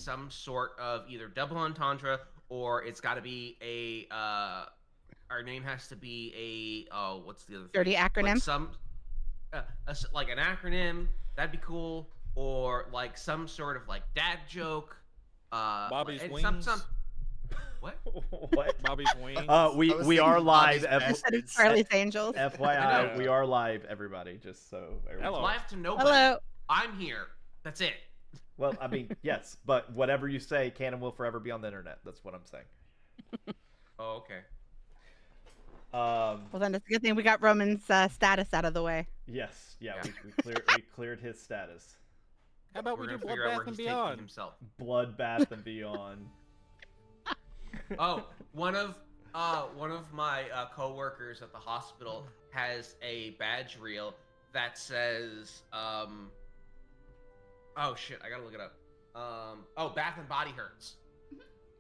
some sort of either double entendre or it's got to be our name has to be what's the other thing? Dirty acronym. Like like an acronym. That'd be cool. Or like some sort of like dad joke. Bobby's and wings. Some what? What? Bobby's wings. We are live. It's Charlie's Angels. FYI, we are live, everybody. Just so everyone. Hello. Live to nobody. Hello. I'm here. That's it. Well, I mean, yes, but whatever you say can and will forever be on the internet. That's what I'm saying. Oh, okay. Well, then it's a good thing we got Roman's status out of the way. Yes, yeah, Yeah. we cleared his status. How about we We're do gonna figure out where Bloodbath and he's taking Beyond? himself. Bloodbath and Beyond. Oh, one of my coworkers at the hospital has a badge reel that says oh shit, I gotta look it up. Bath and Body Hurts.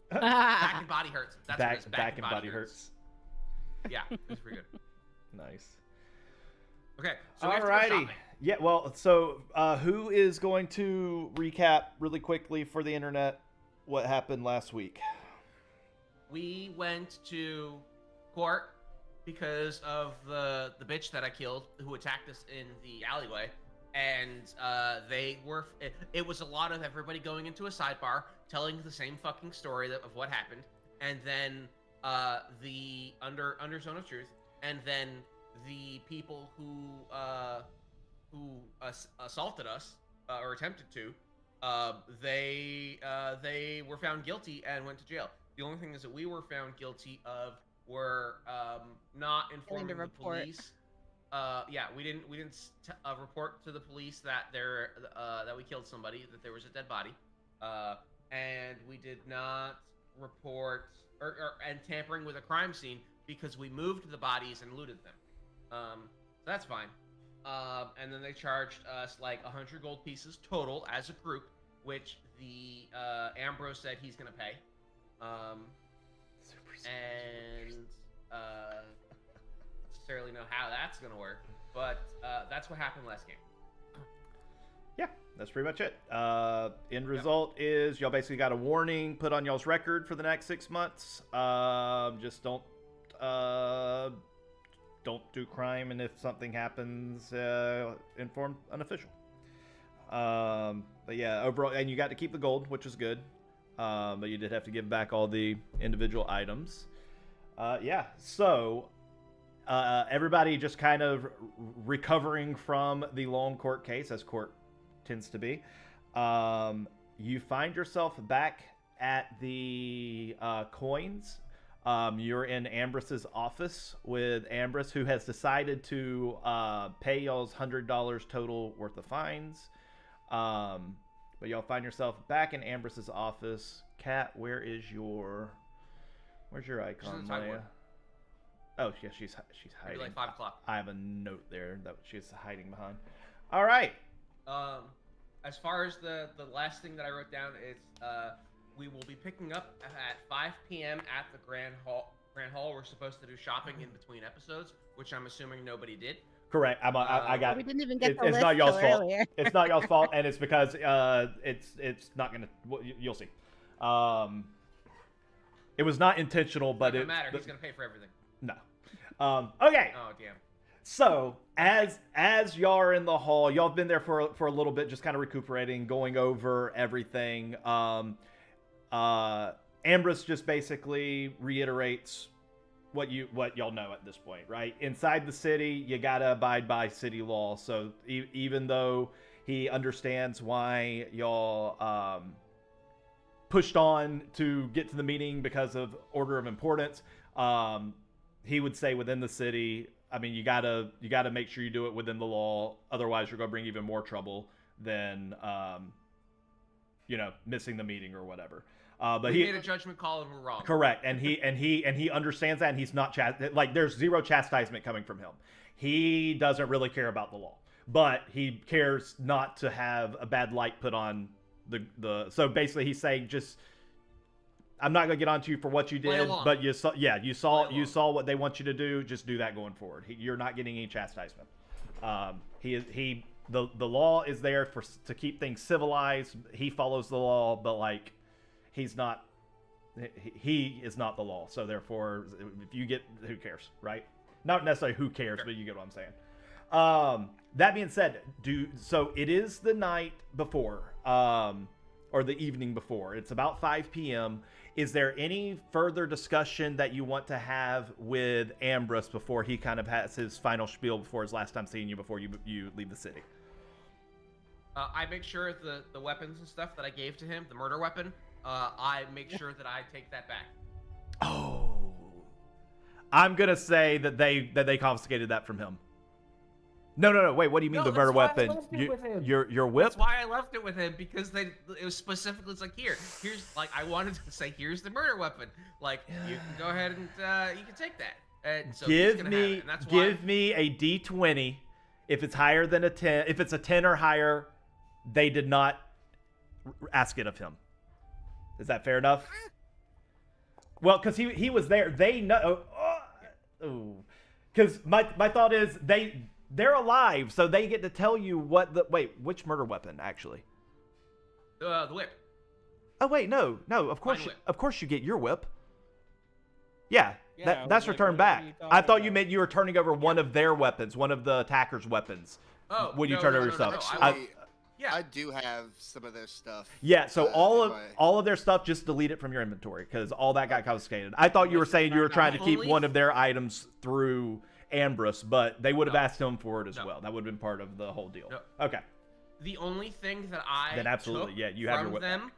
Back and Body Hurts. That's what it is. Back and body hurts. Yeah, it's pretty good. Nice. Okay, so we have to go Alrighty. shopping. Yeah, well, so who is going to recap really quickly for the internet what happened last week? We went to court because of the bitch that I killed who attacked us in the alleyway, and it was a lot of everybody going into a sidebar telling the same fucking story of what happened, and then the under zone of truth, and then the people who assaulted us or attempted to, they were found guilty and went to jail. The only thing is that we were found guilty of were not informing the police. We didn't report to the police that that we killed somebody, that there was a dead body, and we did not report and tampering with a crime scene because we moved the bodies and looted them. So that's fine. And then they charged us like 100 gold pieces total as a group, which the Ambrose said he's gonna pay. And necessarily know how that's gonna work, but that's what happened last game. Yeah, that's pretty much it. End result is y'all basically got a warning put on y'all's record for the next 6 months. Just don't do crime, and if something happens, inform an official. But yeah, overall, and you got to keep the gold, which is good. But you did have to give back all the individual items. So everybody just kind of recovering from the long court case, as court tends to be. You find yourself back at the coins. You're in Ambrose's office with Ambrose, who has decided to pay y'all's $100 total worth of fines. But y'all find yourself back in Ambrose's office. Kat, where's your icon, Maya? Oh, yeah, she's hiding. Maybe like 5 o'clock. I have a note there that she's hiding behind. All right. As far as the last thing that I wrote down is we will be picking up at 5 p.m. at the Grand Hall. We're supposed to do shopping in between episodes, which I'm assuming nobody did. Correct. I got. We didn't even get the it's list not y'all's fault. earlier. It's not y'all's fault, and it's because it's not gonna. You'll see. It was not intentional, but It doesn't matter. He's gonna pay for everything. No. Okay. Oh damn. So as y'all are in the hall, y'all have been there for a little bit, just kind of recuperating, going over everything. Ambrose just basically reiterates what y'all know at this point, right? Inside the city, you gotta abide by city law. So even though he understands why y'all pushed on to get to the meeting because of order of importance, he would say within the city, I mean, you gotta make sure you do it within the law. Otherwise, you're gonna bring even more trouble than missing the meeting or whatever. But he made a judgment call and we're wrong. Correct, and he understands that, and he's not there's zero chastisement coming from him. He doesn't really care about the law, but he cares not to have a bad light put on the. So basically, he's saying just, I'm not gonna get onto you for what you did, but you saw what they want you to do. Just do that going forward. You're not getting any chastisement. The law is there to keep things civilized. He follows the law, but like he's not. He is not the law. So therefore, if you get, who cares, right? Not necessarily who cares, but you get what I'm saying. That being said, so it is the night before, or the evening before. It's about 5 p.m. Is there any further discussion that you want to have with Ambrose before he kind of has his final spiel before his last time seeing you before you leave the city? I make sure the weapons and stuff that I gave to him, the murder weapon, I make sure that I take that back. Oh, I'm gonna say that they confiscated that from him. No. Wait, what do you mean the murder weapon? Your whip? That's why I left it with him, because it was specifically, it's like, here's like, I wanted to say, here's the murder weapon. Like, you can go ahead and you can take that. And so give me a D20 if it's higher than a 10. If it's a 10 or higher, they did not ask it of him. Is that fair enough? Well, because he was there. They know. Because my thought is they're alive, so they get to tell you what the which murder weapon actually? The whip. Oh wait, no. Of course you get your whip. Yeah, that's returned back. I thought you meant you were turning over one of their weapons, one of the attackers' weapons. Oh, when you turn over yourself. Actually, I do have some of their stuff. Yeah, so all of their stuff, just delete it from your inventory because all that got confiscated. I thought you were saying you were trying to keep one of their items through Ambrose, but they would have asked him for it as well. That would have been part of the whole deal. No. Okay. The only thing that I then absolutely, took yeah, you have your whip them. back.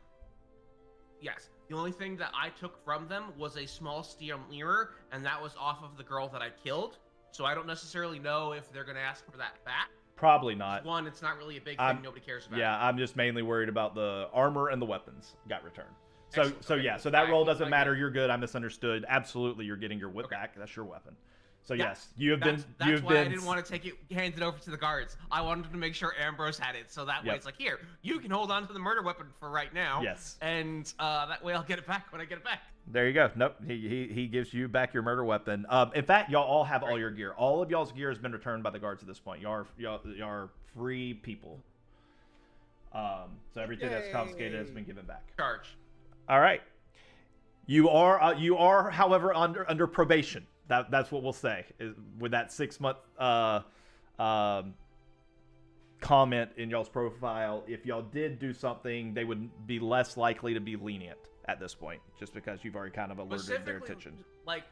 Yes, the only thing that I took from them was a small steel mirror, and that was off of the girl that I killed. So I don't necessarily know if they're gonna ask for that back. Probably not. One, it's not really a big thing. Nobody cares about. Yeah, I'm just mainly worried about the armor and the weapons got returned. So Excellent. so yeah, so that roll doesn't matter. You're good. I misunderstood. Absolutely, you're getting your whip back. That's your weapon. So yes, you have been. That's why I didn't want to take it, hand it over to the guards. I wanted to make sure Ambrose had it, so that way it's like, here, you can hold on to the murder weapon for right now. Yes. And that way I'll get it back when I get it back. There you go. Nope, he gives you back your murder weapon. In fact, y'all all have all your gear. All of y'all's gear has been returned by the guards at this point. Y'all are free people. So everything that's confiscated has been given back. Charge. All right. You are, however, under probation. That's what we'll say with that 6-month comment in y'all's profile. If y'all did do something, they would be less likely to be lenient at this point, just because you've already kind of alerted their attention. Like,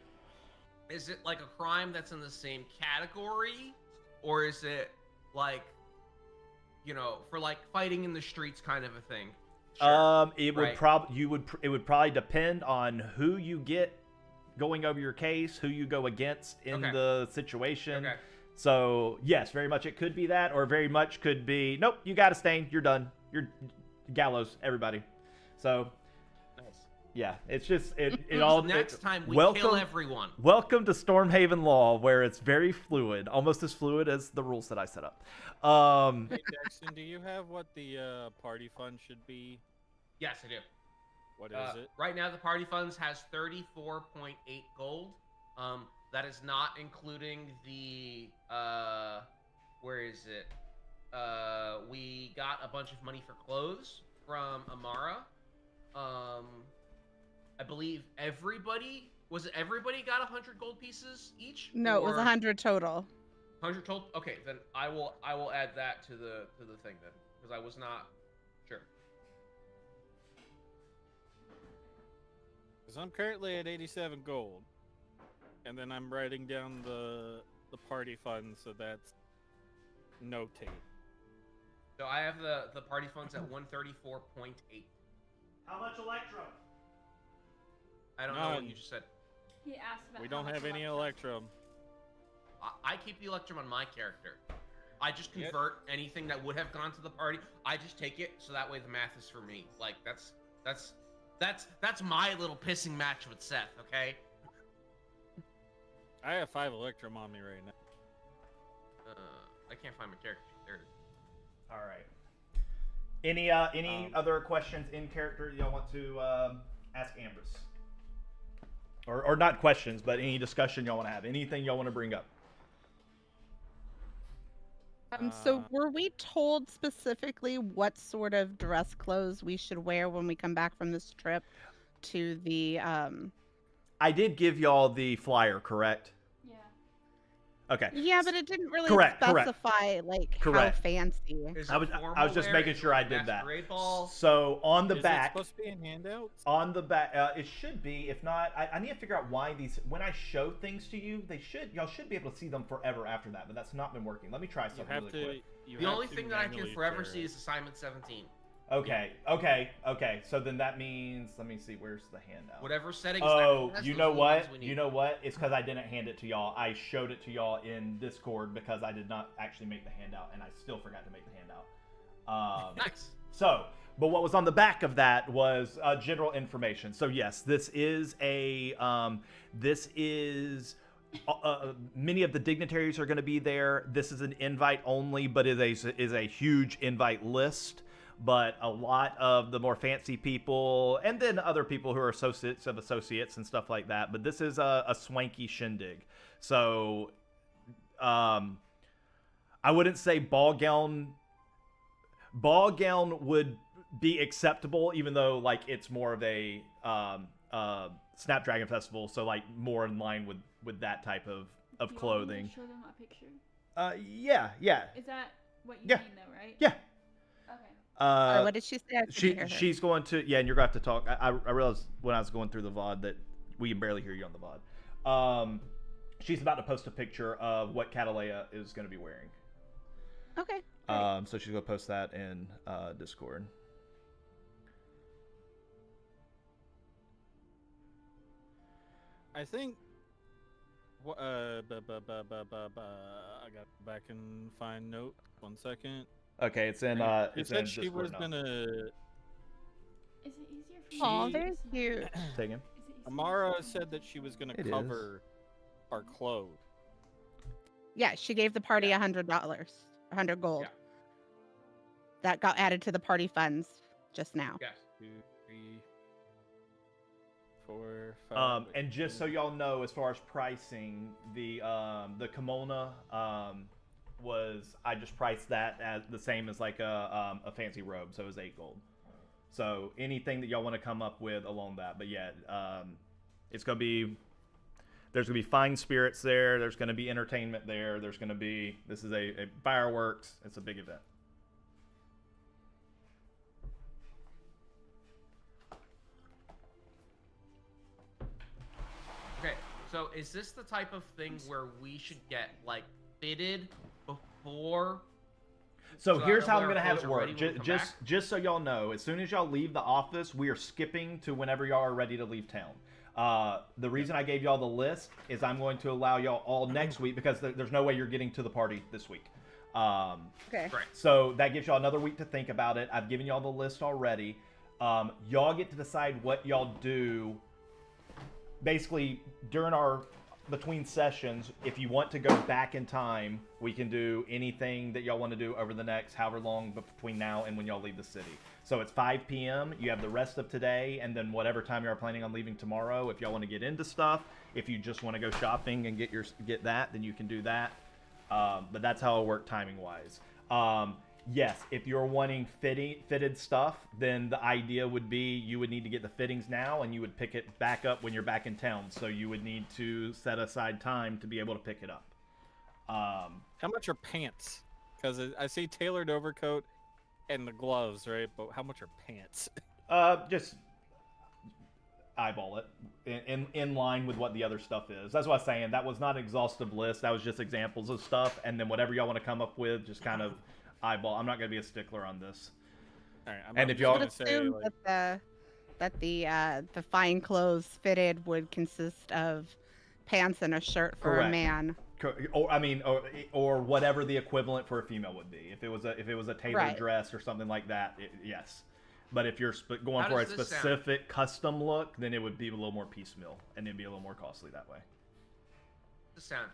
is it like a crime that's in the same category, or is it like, for like fighting in the streets kind of a thing? Sure, it would probably depend on who you get going over your case, who you go against in the situation. Okay. So yes, very much it could be that, or very much could be, nope, you got to stain, you're done, you're gallows, everybody. So nice. Yeah, it's just it all. Next time we kill everyone. Welcome to Stormhaven Law, where it's very fluid, almost as fluid as the rules that I set up. Hey Jackson, do you have what the party fund should be? Yes, I do. What is it? Right now, the party funds has 34.8 gold. That is not including the where is it? We got a bunch of money for clothes from Amara. I believe everybody got 100 gold pieces each? No, it was 100 total. 100 total? Okay, then I will add that to the thing then, because I was not sure. Because I'm currently at 87 gold, and then I'm writing down the party fund, so that's notate. So I have the party funds at 134.8. How much Electrum? I don't know what you just said. He asked about. We don't have any Electrum. I keep the Electrum on my character. I just convert anything that would have gone to the party. I just take it, so that way the math is for me. Like that's my little pissing match with Seth. Okay. I have 5 Electrum on me right now. I can't find my character. There it is. All right. Any other questions in character y'all want to ask Ambrose? Or not questions, but any discussion y'all want to have? Anything y'all want to bring up? So were we told specifically what sort of dress clothes we should wear when we come back from this trip to the I did give y'all the flyer, correct? Yeah. Okay. Yeah, but it didn't really Correct. specify like how fancy. Is I was just formal making wear? sure I Is it did that. masquerade ball? So on the Is back, it supposed to be in handouts? on the back, it should be. If not, I need to figure out why these. When I show things to you, y'all should be able to see them forever after that. But that's not been working. Let me try something really quick. The only thing that I can forever see is assignment 17. Okay. So then that means, let me see, where's the handout? Whatever settings. Oh, you know what? You know what? It's because I didn't hand it to y'all. I showed it to y'all in Discord because I did not actually make the handout, and I still forgot to make the handout. Nice. So, but what was on the back of that was general information. So yes, this is a many of the dignitaries are going to be there. This is an invite only, but is a huge invite list. But a lot of the more fancy people, and then other people who are associates of associates and stuff like that. But this is a swanky shindig. So, I wouldn't say ball gown. Ball gown would be acceptable, even though like it's more of a Snapdragon Festival, so like more in line with that type of clothing. Show them a picture. Yeah. Is that what you mean, though, right? Yeah. Okay. What did she say? She's going to, and you're going to have to talk. I realized when I was going through the VOD that we can barely hear you on the VOD. She's about to post a picture of what Catalea is going to be wearing. Okay. So she's going to post that in Discord. I think. I got to go back and find note. 1 second. Okay, it's in. She said she was gonna. Is it easier for Oh, you? they're cute. Take him. Amara said that she was gonna cover our clothes. Yeah, she gave the party $100, 100 gold. Yeah. That got added to the party funds just now. Yes. 2, 3, 4, 5. And just so y'all know, as far as pricing, the kimono was, I just priced that as the same as like a fancy robe, so it was 8 gold. So anything that y'all want to come up with along that, but yeah, it's gonna be, there's gonna be fine spirits there. There's gonna be entertainment there. There's gonna be, this is a fireworks. It's a big event. Okay, so is this the type of thing where we should get like fitted before? So here's how I'm gonna have clothes it are work. ready when we come Just so y'all know, as soon as y'all leave the office, we are skipping to whenever y'all are ready to leave town. The reason I gave y'all the list is I'm going to allow y'all all next week because there's no way you're getting to the party this week. Okay. Right. So that gives y'all another week to think about it. I've given y'all the list already. Y'all get to decide what y'all do. Basically, during our between sessions, if you want to go back in time, we can do anything that y'all want to do over the next however long between now and when y'all leave the city. So it's 5 p.m. You have the rest of today, and then whatever time you are planning on leaving tomorrow. If y'all want to get into stuff, if you just want to go shopping and get that, then you can do that. But that's how it'll work timing wise. Yes, if you're wanting fitted stuff, then the idea would be you would need to get the fittings now, and you would pick it back up when you're back in town. So you would need to set aside time to be able to pick it up. How much are pants? Because I see tailored overcoat and the gloves, right? But how much are pants? Just eyeball it in line with what the other stuff is. That's what I was saying. That was not an exhaustive list. That was just examples of stuff, and then whatever y'all want to come up with, just kind of eyeball. I'm not gonna be a stickler on this. All right, and if y'all I would assume that the fine clothes fitted would consist of pants and a shirt for Correct. a man. Or whatever the equivalent for a female would be. If it was a tailored dress or something like that, yes. But if you're going for a specific custom look, then it would be a little more piecemeal, and it'd be a little more costly that way. The sound.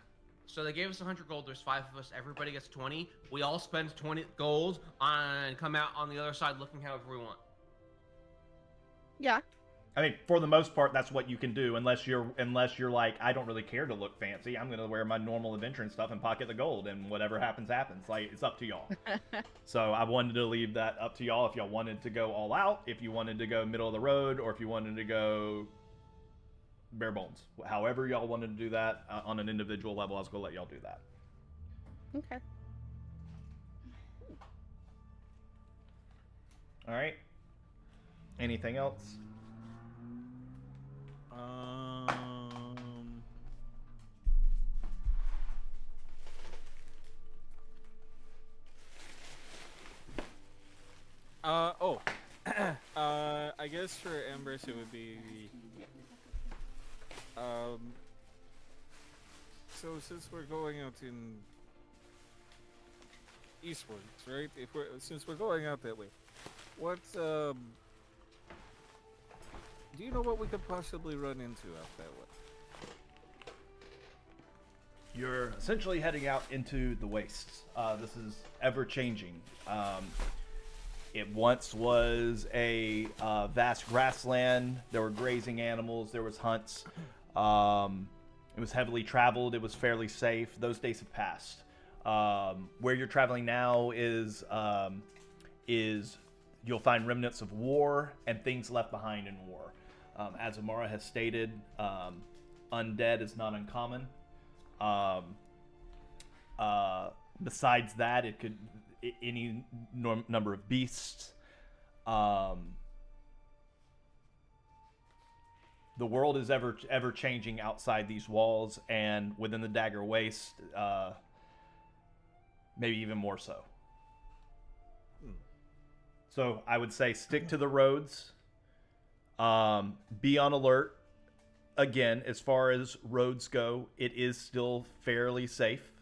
So they gave us 100 gold. There's 5 of us. Everybody gets 20. We all spend 20 gold and come out on the other side looking however we want. Yeah. I mean, for the most part, that's what you can do, unless you're like, I don't really care to look fancy. I'm gonna wear my normal adventuring stuff and pocket the gold, and whatever happens, happens. Like, it's up to y'all. So I wanted to leave that up to y'all. If y'all wanted to go all out, if you wanted to go middle of the road, or if you wanted to go bare bones. However y'all wanted to do that on an individual level, I was gonna let y'all do that. Okay. All right. Anything else? I guess for Empress it would be, so since we're going out in eastwards, right? Since we're going out that way, what, do you know what we could possibly run into out that way? You're essentially heading out into the wastes. This is ever changing. It once was a vast grassland. There were grazing animals. There was hunts. It was heavily traveled. It was fairly safe. Those days have passed. Where you're traveling now is you'll find remnants of war and things left behind in war. As Amara has stated, undead is not uncommon. Besides that, it could any number of beasts. The world is ever changing outside these walls, and within the Dagger Waste, maybe even more so. So I would say stick to the roads. Be on alert. Again, as far as roads go, it is still fairly safe.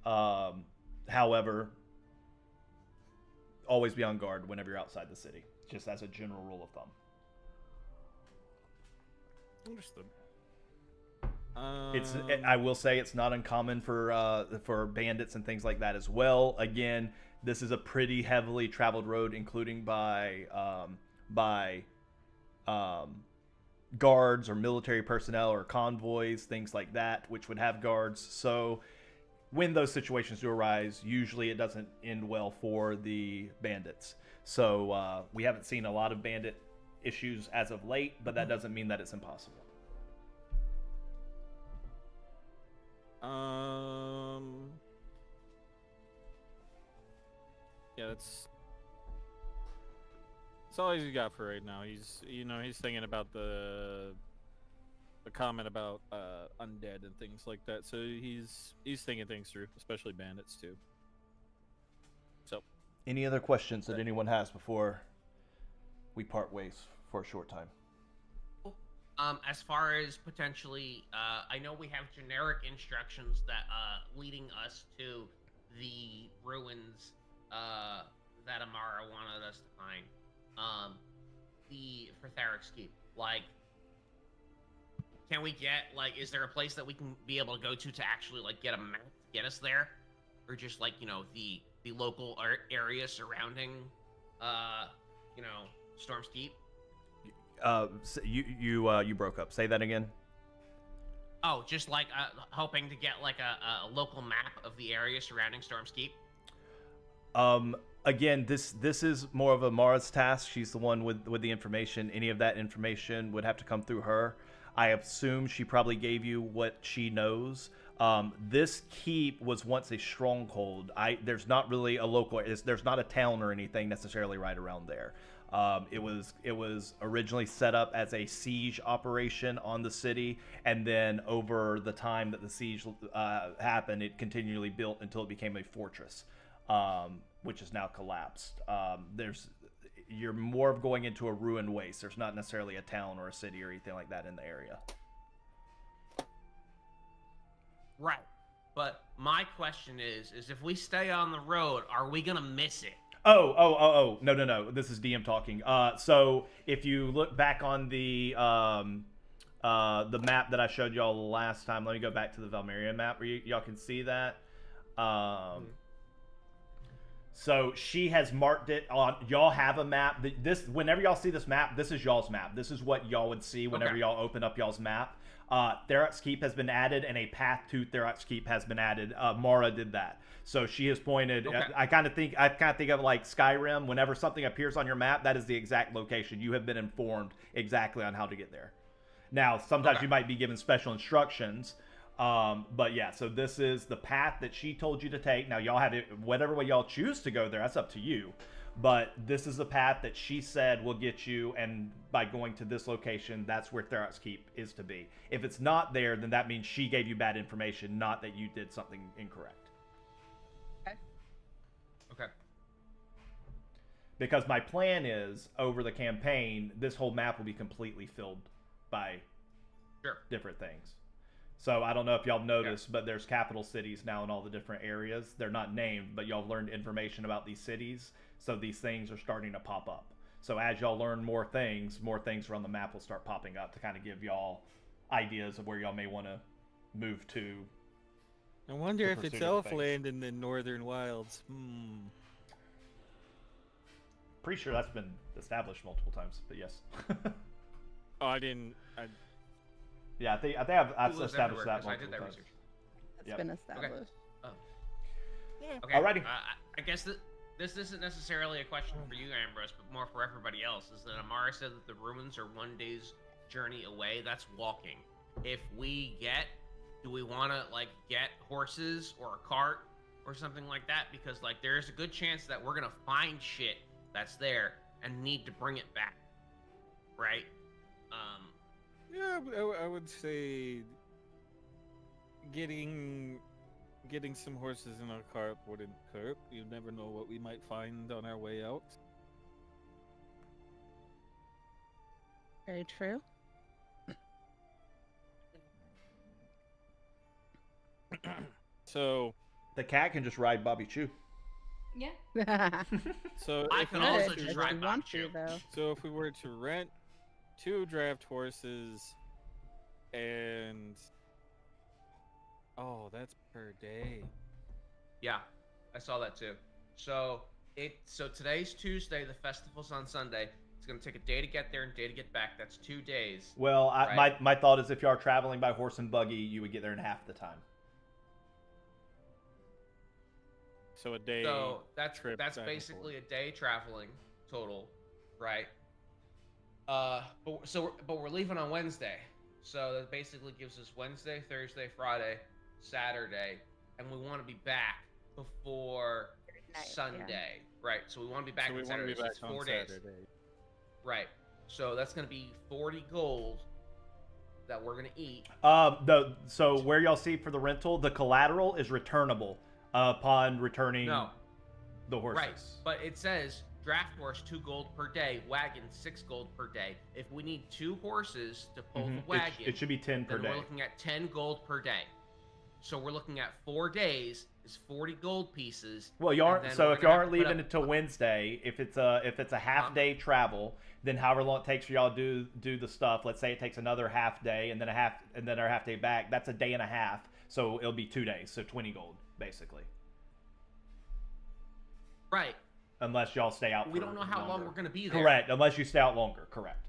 However, always be on guard whenever you're outside the city, just as a general rule of thumb. Understood. I will say it's not uncommon for bandits and things like that as well. Again, this is a pretty heavily traveled road, including by guards or military personnel or convoys, things like that, which would have guards. So when those situations do arise, usually it doesn't end well for the bandits. So we haven't seen a lot of bandit issues as of late, but that doesn't mean that it's impossible. Yeah, that's all he's got for right now. He's thinking about the comment about undead and things like that. So he's thinking things through, especially bandits too. So, any other questions that anyone has before we part ways for a short time? As far as potentially, I know we have generic instructions that leading us to the ruins that Amara wanted us to find. For Tharok's Keep, like, can we get, like, is there a place that we can be able to go to actually, like, get a map to get us there, or just, like, the local area surrounding Storm's Keep? You broke up. Say that again. Oh, just like hoping to get like a local map of the area surrounding Storm's Keep. Again, this is more of a Mara's task. She's the one with the information. Any of that information would have to come through her. I assume she probably gave you what she knows. This keep was once a stronghold. There's not really a local. There's not a town or anything necessarily right around there. It was originally set up as a siege operation on the city, and then over the time that the siege happened, it continually built until it became a fortress, which is now collapsed. You're more of going into a ruined waste. There's not necessarily a town or a city or anything like that in the area. Right. But my question is if we stay on the road, are we gonna miss it? Oh, no. This is DM talking. So if you look back on the map that I showed y'all last time, let me go back to the Valmeria map where y'all can see that. So she has marked it on. Y'all have a map. Whenever y'all see this map, this is y'all's map. This is what y'all would see whenever y'all open up y'all's map. Tharok's Keep has been added, and a path to Tharok's Keep has been added. Mara did that, so she has pointed. I kind of think of like Skyrim. Whenever something appears on your map, that is the exact location. You have been informed exactly on how to get there. Now, sometimes you might be given special instructions. But yeah, so this is the path that she told you to take. Now y'all have it, whatever way y'all choose to go there, that's up to you. But this is the path that she said will get you, and by going to this location, that's where Tharok's Keep is to be. If it's not there, then that means she gave you bad information, not that you did something incorrect. Okay. Because my plan is, over the campaign, this whole map will be completely filled by different things. So I don't know if y'all noticed, but there's capital cities now in all the different areas. They're not named, but y'all learned information about these cities. So these things are starting to pop up. So as y'all learn more things around the map will start popping up to kind of give y'all ideas of where y'all may want to move to. I wonder if it's Elfland in the Northern Wilds. Pretty sure that's been established multiple times, but yes. Oh, I didn't. Yeah, I think I've established that multiple I did that times. research. It's been established. Okay. Yeah. Okay. Alrighty. I guess this isn't necessarily a question for you, Ambrose, but more for everybody else. Is that Amara said that the ruins are 1 day's journey away? That's walking. If we do we want to like get horses or a cart or something like that? Because like there's a good chance that we're gonna find shit that's there and need to bring it back, right? Yeah, I would say getting some horses in our cart wouldn't hurt. You never know what we might find on our way out. Very true. So the cat can just ride Bobby Chew. Yeah. So I can also just ride Bobby Chew. So if we were to rent 2 draft horses and that's per day. Yeah, I saw that too. So today's Tuesday, the festival's on Sunday. It's gonna take a day to get there and a day to get back. That's 2 days. Well, my thought is if you are traveling by horse and buggy, you would get there in half the time. So a day. So that's basically a day traveling total, right? But we're leaving on Wednesday, so that basically gives us Wednesday, Thursday, Friday, Saturday, and we want to be back before Sunday, right? So we want to be back on Saturday. So it's 4 days, right? So that's going to be 40 gold that we're going to eat. So where y'all see for the rental, the collateral is returnable upon returning the horses. Right, but it says draft horse 2 gold per day, wagon 6 gold per day. If we need 2 horses to pull the wagon, it should be 10 per day. We're looking at 10 gold per day. So we're looking at 4 days is 40 gold pieces. Well, you aren't. So if you aren't leaving until Wednesday, if it's a half day travel, then however long it takes for y'all to do the stuff. Let's say it takes another half day and then our half day back. That's a day and a half. So it'll be 2 days. So 20 gold basically. Right. Unless y'all stay out. We don't know how long we're going to be there. Correct. Unless you stay out longer. Correct.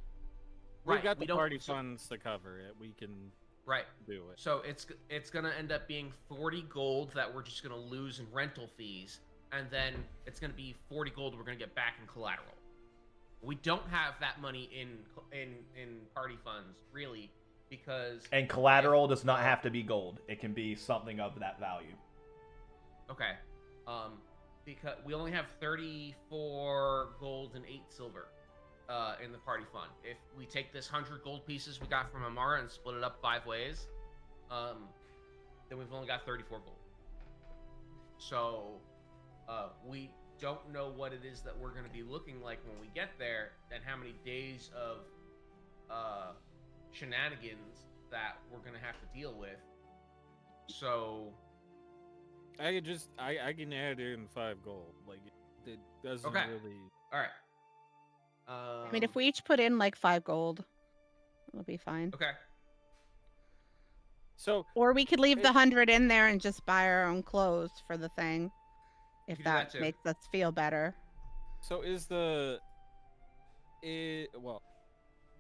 We've got the party funds to cover it. We can do it. So it's going to end up being 40 gold that we're just going to lose in rental fees, and then it's going to be 40 gold we're going to get back in collateral. We don't have that money in party funds really, because collateral does not have to be gold. It can be something of that value. Okay. Because we only have 34 gold and 8 silver in the party fund. If we take this 100 gold pieces we got from Amara and split it up 5 ways, then we've only got 34 gold. So we don't know what it is that we're going to be looking like when we get there, and how many days of shenanigans that we're going to have to deal with. So I can add in 5 gold. Like it doesn't really. All right. I mean, if we each put in like 5 gold, it'll be fine. Okay. So. Or we could leave the 100 in there and just buy our own clothes for the thing. if You can do that that too. makes us feel better. So well,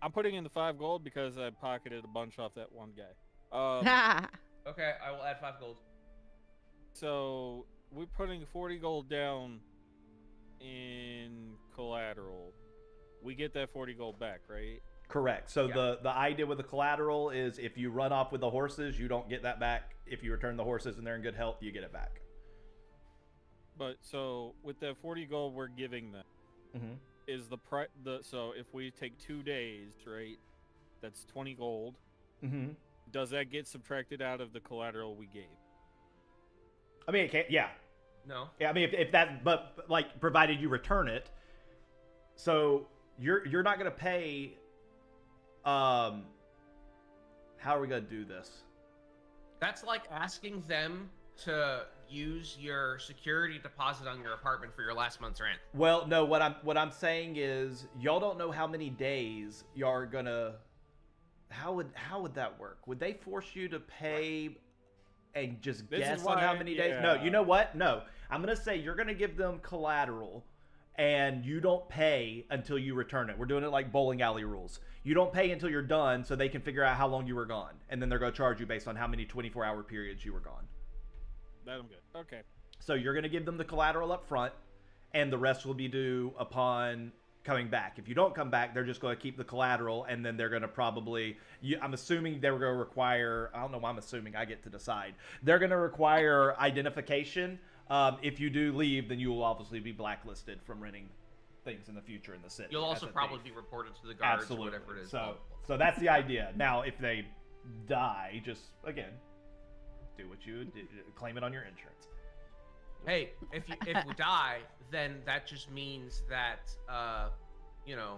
I'm putting in the 5 gold because I pocketed a bunch off that one guy. Okay, I will add 5 gold. So we're putting 40 gold down in collateral. We get that 40 gold back, right? Correct. So the idea with the collateral is if you run off with the horses, you don't get that back. If you return the horses and they're in good health, you get it back. But so with that 40 gold we're giving them, is so if we take 2 days, right? That's 20 gold. Does that get subtracted out of the collateral we gave? I mean, it can't. Yeah. No. Yeah. I mean, if that, but like, provided you return it, so you're not gonna pay. How are we gonna do this? That's like asking them to use your security deposit on your apartment for your last month's rent. Well, no. What I'm saying is, y'all don't know how many days y'all are gonna. How would that work? Would they force you to pay and just guess on how many days? No, you know what? No. I'm going to say you're going to give them collateral and you don't pay until you return it. We're doing it like bowling alley rules. You don't pay until you're done so they can figure out how long you were gone. And then they're going to charge you based on how many 24-hour periods you were gone. That I'm good. Okay. So you're going to give them the collateral up front and the rest will be due upon coming back. If you don't come back, they're just going to keep the collateral, and then they're going to probably, I'm assuming they were going to require, I don't know why I'm assuming, I get to decide. They're going to require identification. If you do leave, then you will obviously be blacklisted from renting things in the future in the city. You'll also probably be reported to the guards or whatever it is. So that's the idea. Now, if they die, just, again, do what you did, claim it on your insurance. Hey, if we die, then that just means that you know,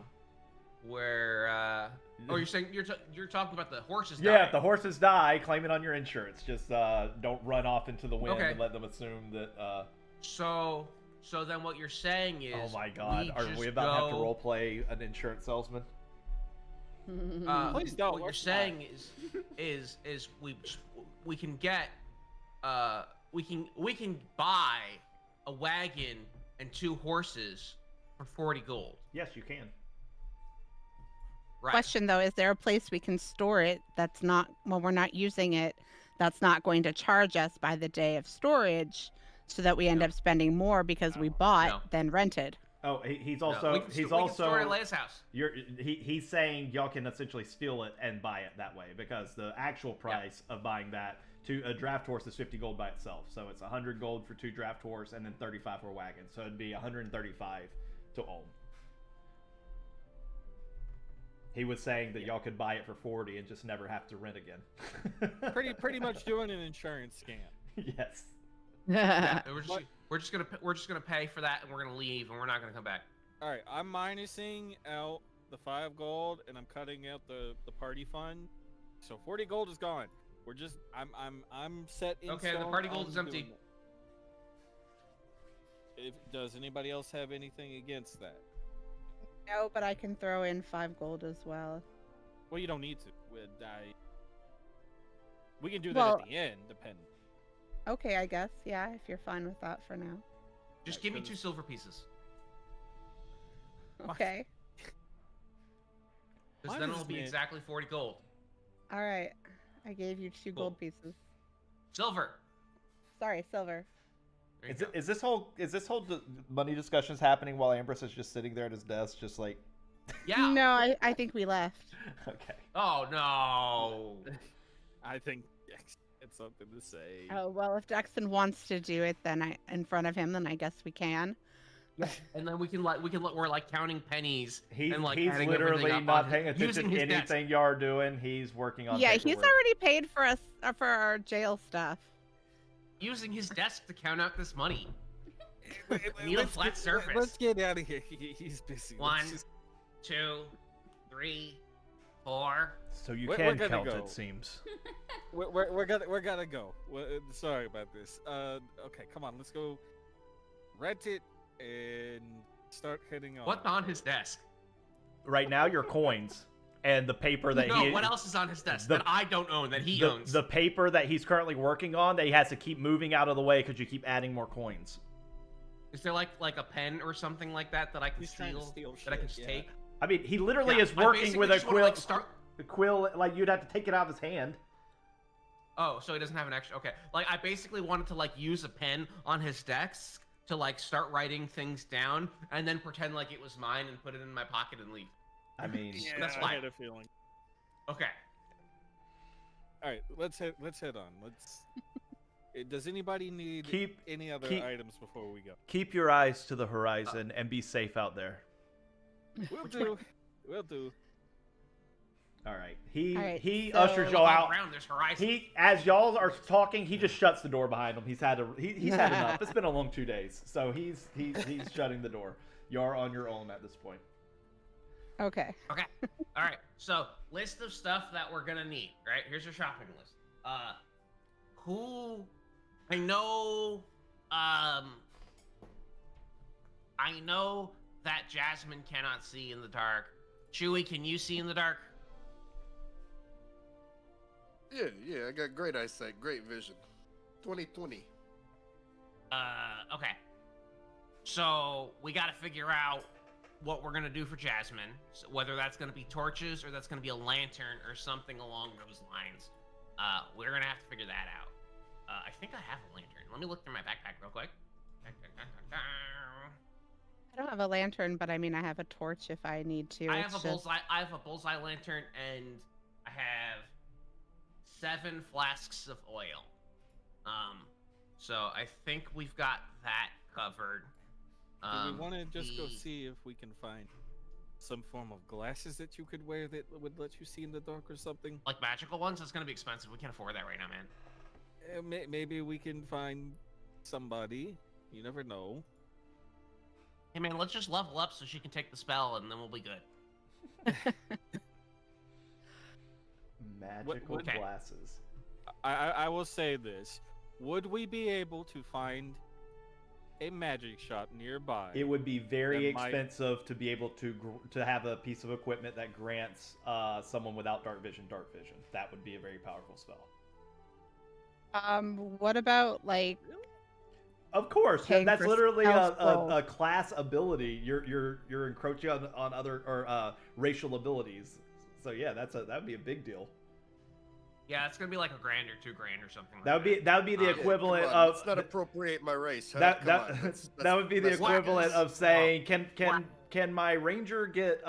where oh, you're saying you're talking about the horses dying. Yeah, if the horses die, claim it on your insurance. Just don't run off into the wind and let them assume that So then what you're saying is, oh my god, are we about to have to role play an insurance salesman? Please don't. What you're saying is we can get we can buy a wagon and 2 horses for 40 gold. Yes, you can. Right. Question though, is there a place we can store it that's not, when we're not using it, that's not going to charge us by the day of storage so that we end up spending more because we bought than rented? Oh, he's also we can store it at Leia's house. He's saying y'all can essentially steal it and buy it that way because the actual price of buying that to a draft horse is 50 gold by itself. So it's 100 gold for 2 draft horse and then 35 for a wagon. So it'd be 135 to own. He was saying that y'all could buy it for 40 and just never have to rent again. pretty much doing an insurance scam. Yes. Yeah, we're just gonna pay for that and we're gonna leave and we're not gonna come back. All right, I'm minusing out the 5 gold and I'm cutting out the party fund. So 40 gold is gone. We're just I'm set in Okay, the stone party gold on is empty. doing it. Does anybody else have anything against that? No, but I can throw in 5 gold as well. Well, you don't need to. We can do that at the end, depending. Okay, I guess. Yeah, if you're fine with that for now. Just give me 2 silver pieces. Okay. Because then it'll be exactly 40 gold. All right. I gave you 2 gold pieces. Silver. Sorry, silver. Is this whole money discussions happening while Ambrose is just sitting there at his desk, just like? Yeah. No, I think we left. Okay. Oh no. I think Dex had something to say. Oh well, if Dexton wants to do it, then in front of him, then I guess we can. Yeah. And then we're like counting pennies. He's and, like, literally not paying attention to anything you are doing. He's working on. Yeah, paperwork. he's already paid for us for our jail stuff. Using his desk to count out this money. Need a flat surface. Let's get out of here. He's busy. 1, 2, 3, 4. So you We're can gonna count. go. It seems. We're gonna go. Sorry about this. Okay, come on. Let's go. Rent it and start heading on. What's on his desk? Right now, your coins and the paper that No, what else is on his desk that I don't own that he owns? The paper that he's currently working on that he has to keep moving out of the way because you keep adding more coins. Is there like a pen or something like that that I can He's trying to steal? steal That I can shit, just yeah. take? I mean, he literally Yeah, is I working basically with a just wanna, quill. like, start. The quill, like you'd have to take it out of his hand. Oh, so he doesn't have an extra. Okay, like I basically wanted to like use a pen on his desk to like start writing things down and then pretend like it was mine and put it in my pocket and leave. I mean, Yeah, That's I fine. had a feeling. Okay. All right, let's head on. Let's. Does anybody need any other items before we go? keep your eyes to the horizon and be safe out there. We'll do. We'll do. All right. He Alright, ushers so- y'all out. Ground, there's horizon. He, as y'all are talking, he just shuts the door behind him. He's had enough. It's been a long 2 days, so he's shutting the door. You're on your own at this point. Okay. Okay. All right. So, list of stuff that we're gonna need. Right. Here's your shopping list. Who? I know. I know that Jasmine cannot see in the dark. Chewie, can you see in the dark? Yeah, I got great eyesight, great vision. 20/20. Okay. So we got to figure out what we're gonna do for Jasmine. So whether that's gonna be torches or that's gonna be a lantern or something along those lines. We're gonna have to figure that out. I think I have a lantern. Let me look through my backpack real quick. I don't have a lantern, but I mean, I have a torch if I need to. I have It's a just- bullseye. I have a bullseye lantern, and I have 7 flasks of oil. So I think we've got that covered. Do we want to just go the- see if we can find some form of glasses that you could wear that would let you see in the dark or something? Like magical ones? That's gonna be expensive. We can't afford that right now, man. Maybe we can find somebody. You never know. Hey, man, let's just level up so she can take the spell, and then we'll be good. Magical okay. glasses. I will say this. Would we be able to find a magic shop nearby? It would be very That might- expensive to be able to have a piece of equipment that grants someone without dark vision. That would be a very powerful spell. What about like? Of course, Paying that's for literally spell scroll. a class ability. You're encroaching on other or racial abilities. So yeah, that would be a big deal. Yeah, it's gonna be like $1,000 or $2,000 or something. Like That would be the Yeah, equivalent Come on, of let's not appropriate my race. Huh? that Come that on, that would be the that's equivalent whack. of saying can my ranger get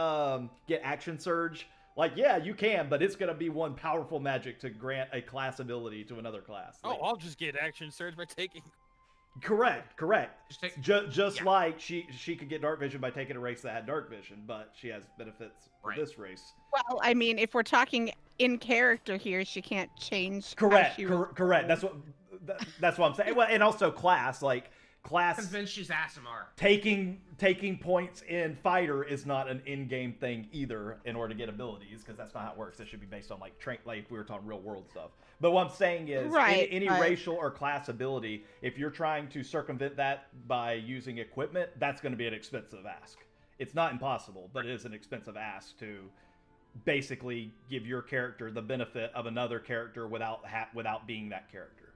action surge? Like, yeah, you can, but it's gonna be one powerful magic to grant a class ability to another class. Oh, Like, I'll just get action surge by taking. correct. Just take- Just yeah. like she could get dark vision by taking a race that had dark vision, but she has benefits for Right. this race. Well, I mean, if we're talking in character here, she can't change. how Correct. she was Correct. born. That's what I'm saying. Well, and also class convinced she's Asimar. taking points in fighter is not an in-game thing either in order to get abilities, because that's not how it works. It should be based on like we were talking real world stuff. But what I'm saying is Right, any but- racial or class ability, if you're trying to circumvent that by using equipment, that's going to be an expensive ask. It's not impossible, but it is an expensive ask to basically give your character the benefit of another character without being that character.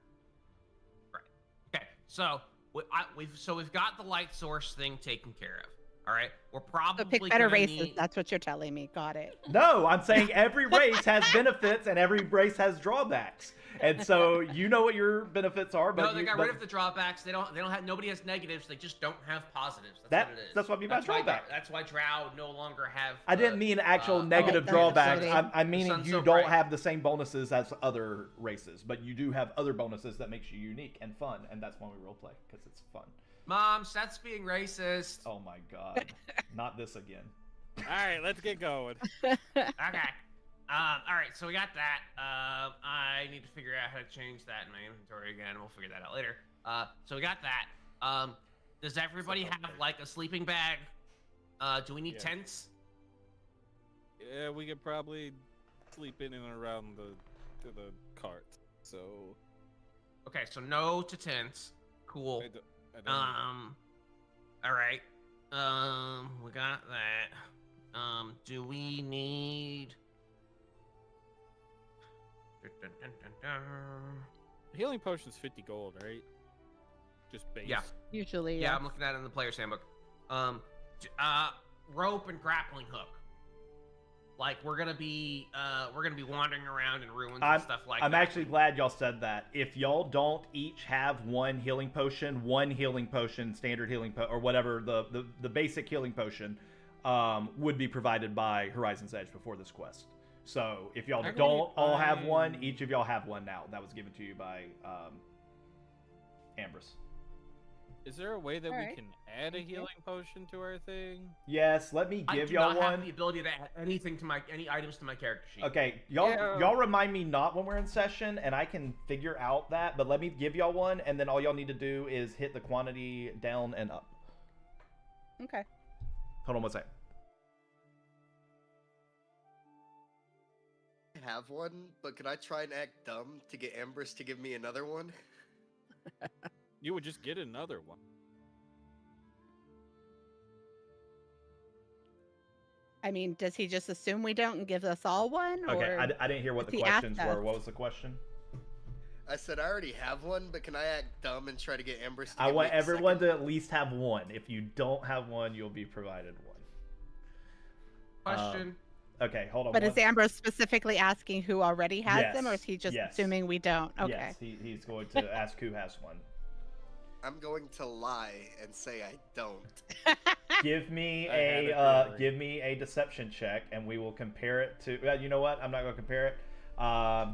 Okay, so we've got the light source thing taken care of. All right, we're probably So pick better gonna races. need- That's what you're telling me. Got it. No, I'm saying every race has benefits and every race has drawbacks. And so you know what your benefits are, but No, they got rid of the drawbacks. They don't have. Nobody has negatives. They just don't have positives. That's what it is. That's what I mean by That's why drawback. That's why Drow no longer have. I didn't mean actual negative that's drawbacks. exciting. I'm meaning sun's you so don't bright. have the same bonuses as other races, but you do have other bonuses that makes you unique and fun, and that's why we roleplay, because it's fun. Mom, Seth's being racist. Oh my god, not this again. All right, let's get going. Okay. All right, so we got that. I need to figure out how to change that in my inventory again. We'll figure that out later. So we got that. Does everybody have like a sleeping bag? Do we need Yeah. tents? Yeah, we could probably sleep in and around the cart. So Okay, so no to tents. Cool. I don't- All right. We got that. Do we need? healing potion's 50 gold, right? Just base. Yeah. Usually, Yeah, I'm looking at it in the player's handbook. Rope and grappling hook. Like we're gonna be wandering around in ruins and stuff like that. I'm actually glad y'all said that. If y'all don't each have one healing potion, standard healing or whatever the basic healing potion, would be provided by Horizon's Edge before this quest. So if y'all don't all have one, each of y'all have one now. That was given to you by Ambrose. Is there a way that we can add a healing potion to our thing? Yes, let me give y'all one. I do not have the ability to add any items to my character sheet. Okay, y'all remind me not when we're in session, and I can figure out that. But let me give y'all one, and then all y'all need to do is hit the quantity down and up. Okay. Hold on one second. I have one, but can I try and act dumb to get Ambrose to give me another one? You would just get another one. I mean, does he just assume we don't and gives us all one? Okay, or I didn't hear what the he questions asked were. us? What was the question? I said I already have one, but can I act dumb and try to get Ambrose to I give want me a everyone second? to at least have one. If you don't have one, you'll be provided one. Question. Okay, hold on. But is Ambrose specifically asking who already has them, or is he just yes. assuming we don't? Okay. Yes, he's going to ask who has one. I'm going to lie and say I don't. Give me I had give me a deception check, and we will compare it to. You know what? I'm not going to compare it.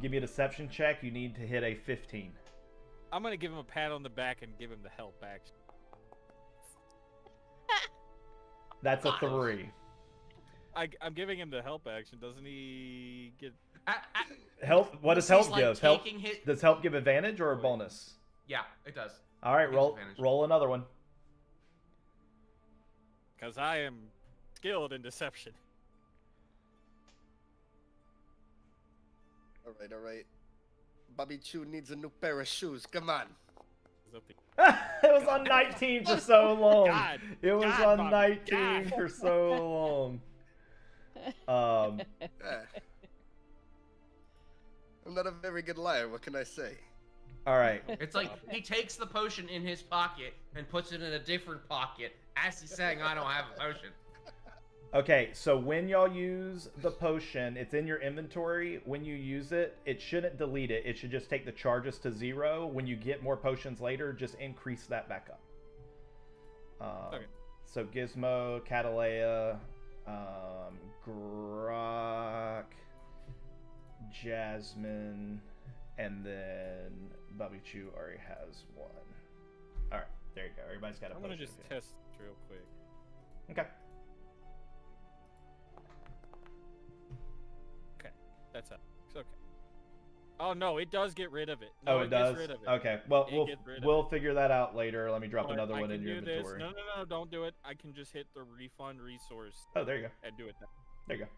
Give me a deception check. You need to hit a 15. I'm gonna give him a pat on the back and give him the help action. That's a 3. I'm giving him the help action. Doesn't he get Help? What does help give? Help? Does help give advantage or a Wait. bonus? Yeah, it does. All right, It gives roll advantage. roll another one. Because I am skilled in deception. All right. Bobby Chew needs a new pair of shoes. Come on. It was on 19 for so long. God, It was God, on Bobby, 19 God. for so long. I'm not a very good liar. What can I say? All right. It's like he takes the potion in his pocket and puts it in a different pocket as he's saying, "I don't have a potion." Okay, so when y'all use the potion, it's in your inventory. When you use it, it shouldn't delete it. It should just take the charges to 0. When you get more potions later, just increase that back up. Okay. So Gizmo, Catalea, Grok, Jasmine, and then Bubby Chew already has one. All right, there you go. Everybody's got a I'm potion. gonna just test real quick. Okay. That's up. It's okay. Oh no, it does get rid of it. No, Oh, it does? Gets rid of it. Okay. Well, It gets rid of we'll figure that out later. Let me drop But another I one can in your do this. inventory. No, don't do it. I can just hit the refund resource Oh, there you go. and do it then. There you go.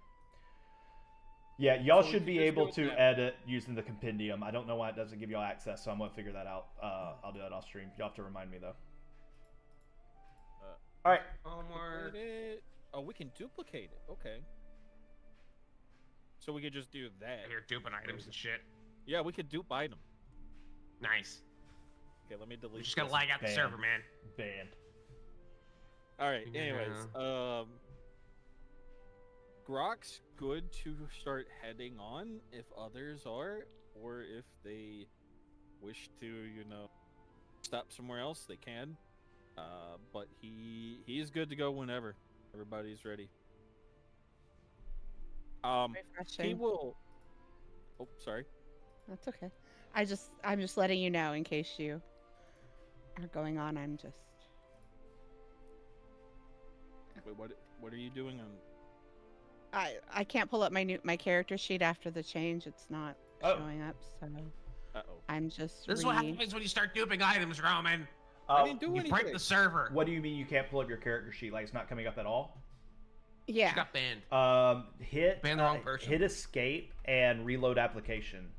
Yeah, y'all So we should can be just able do it to now. edit using the compendium. I don't know why it doesn't give y'all access, so I'm gonna figure that out. I'll do that off stream. You'll have to remind me though. All right. Homework. Oh, we can duplicate it. Okay. So we could just do that. Here, duping items and shit. Yeah, we could dupe item. Nice. Okay, let me delete. We just gotta this. lag out the Bam. server, man. Banned. All right. Yeah. Anyways, Grok's good to start heading on if others are, or if they wish to, stop somewhere else, they can. But he's good to go whenever everybody's ready. He Refreshing. will. Oh, sorry. That's okay. I'm just letting you know in case you are going on. I'm just. Wait, what are you doing on? I can't pull up my character sheet after the change. It's not Oh. showing up, so Uh-oh. I'm just. This is what happens when you start duping items, Roman. I didn't do You anything. break the server. What do you mean you can't pull up your character sheet? Like it's not coming up at all? She Yeah. got banned. Hit Ban the wrong person. hit escape and reload application.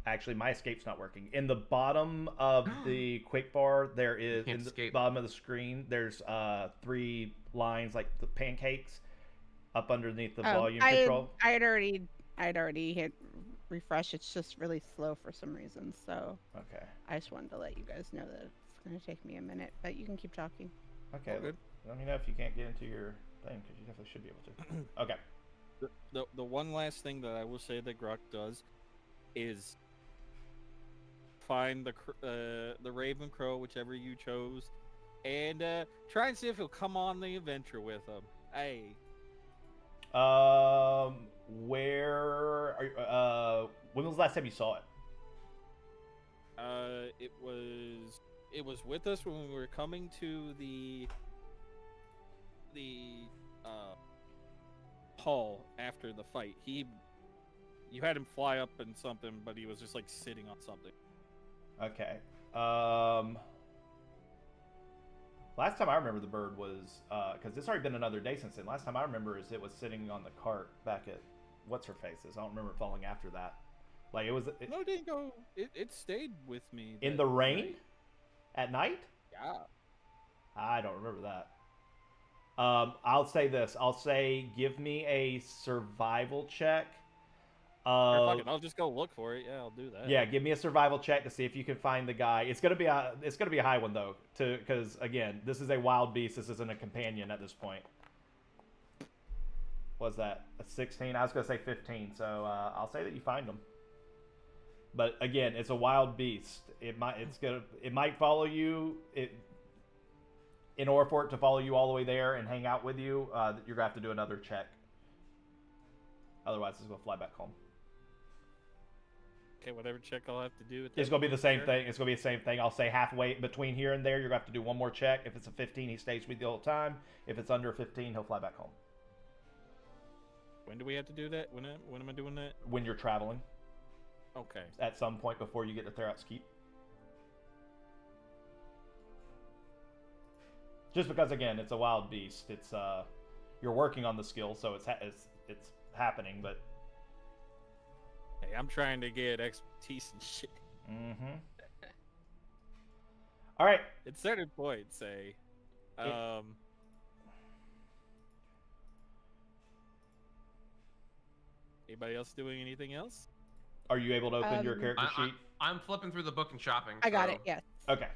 Actually, my escape's not working. In the bottom of the quick bar, there is can't in the escape. bottom of the screen. There's 3 lines like the pancakes up underneath the volume control. I'd already hit refresh. It's just really slow for some reason. So Okay. I just wanted to let you guys know that it's gonna take me a minute, but you can keep talking. Okay. Good. Let me know if you can't get into your thing, because you definitely should be able to. Okay. The one last thing that I will say that Grok does is find the Raven Crow, whichever you chose, and try and see if he'll come on the adventure with him. Hey. Where are you, when was the last time you saw it? It was with us when we were coming to the hall after the fight. You had him fly up and something, but he was just like sitting on something. Okay. Last time I remember the bird was because it's already been another day since then. Last time I remember is it was sitting on the cart back at what's her face's. I don't remember it falling after that. Like it was. No, it didn't go. It stayed with me In the rain night. at night. Yeah. I don't remember that. I'll say this. I'll say give me a survival check. Fuck it, I'll just go look for it. Yeah, I'll do that. Yeah, give me a survival check to see if you can find the guy. It's gonna be a high one though, because again, this is a wild beast. This isn't a companion at this point. Was that a 16? I was gonna say 15. So I'll say that you find him. But again, it's a wild beast. It might follow you. In order for it to follow you all the way there and hang out with you, you're gonna have to do another check. Otherwise, it's gonna fly back home. Okay, whatever check I'll have to do. It's gonna be the same thing. It's gonna be the same thing. I'll say halfway between here and there, you're gonna have to do one more check. If it's a 15, he stays with you the whole time. If it's under a 15, he'll fly back home. When do we have to do that? When am I doing that? When you're traveling. Okay. At some point before you get to Tharok's Keep. Just because again, it's a wild beast. It's you're working on the skill, so it's happening, but. Hey, I'm trying to get expertise and shit. Mm-hmm. All right. At certain points, say, anybody else doing anything else? Are you able to open your character sheet? I'm flipping through the book and shopping. I got it. Yes. Okay.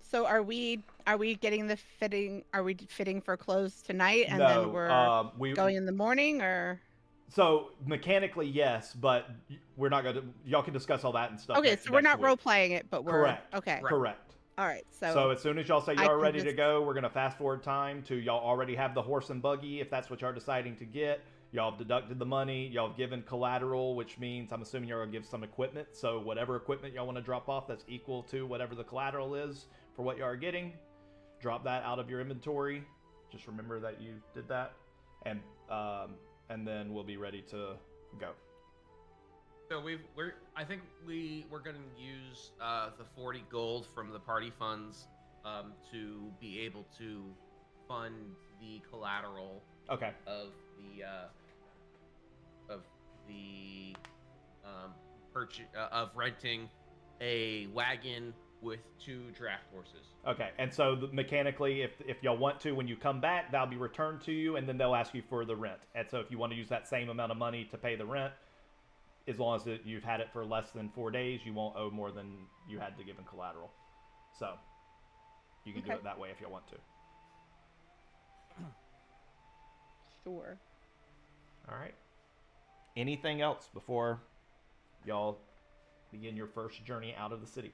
So are we getting the fitting? Are we fitting for clothes tonight, and No, then we're going in the morning, or? So mechanically, yes, but we're not gonna. Y'all can discuss all that and stuff. Okay, so we're not role playing it, but we're correct. Okay. Correct. All right. So as soon as y'all say y'all are ready to go, we're gonna fast forward time to y'all already have the horse and buggy if that's what y'all are deciding to get. Y'all have deducted the money. Y'all have given collateral, which means I'm assuming y'all gonna give some equipment. So whatever equipment y'all want to drop off, that's equal to whatever the collateral is for what y'all are getting. Drop that out of your inventory. Just remember that you did that, and then we'll be ready to go. So I think we're gonna use the 40 gold from the party funds to be able to fund the collateral. Okay. Of the purchase of renting a wagon with 2 draft horses. Okay, and so mechanically, if y'all want to, when you come back, that'll be returned to you, and then they'll ask you for the rent. And so if you want to use that same amount of money to pay the rent, as long as you've had it for less than 4 days, you won't owe more than you had to give in collateral. So you can do it that way if you want to. Sure. All right. Anything else before y'all begin your first journey out of the city?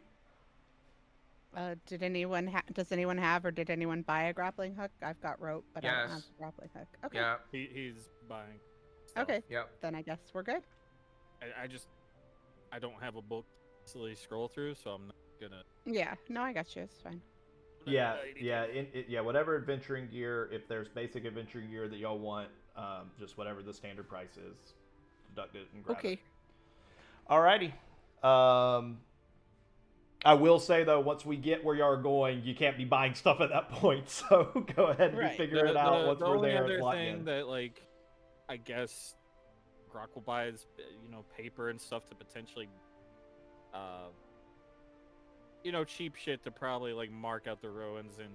Does anyone have, or did anyone buy a grappling hook? I've got rope, but I don't have a grappling hook. Okay. Yeah. He's buying stuff. Okay. Yep. Then I guess we're good. I don't have a book to easily scroll through, so I'm not gonna. Yeah. No, I got you. It's fine. Yeah. Whatever adventuring gear, if there's basic adventuring gear that y'all want, just whatever the standard price is, deduct it and grab it. Alrighty. I will say though, once we get where y'all are going, you can't be buying stuff at that point. So go ahead and figure it out once we're there. The only other thing that, like, I guess Grok will buy is, paper and stuff to potentially, cheap shit to probably like mark out the ruins and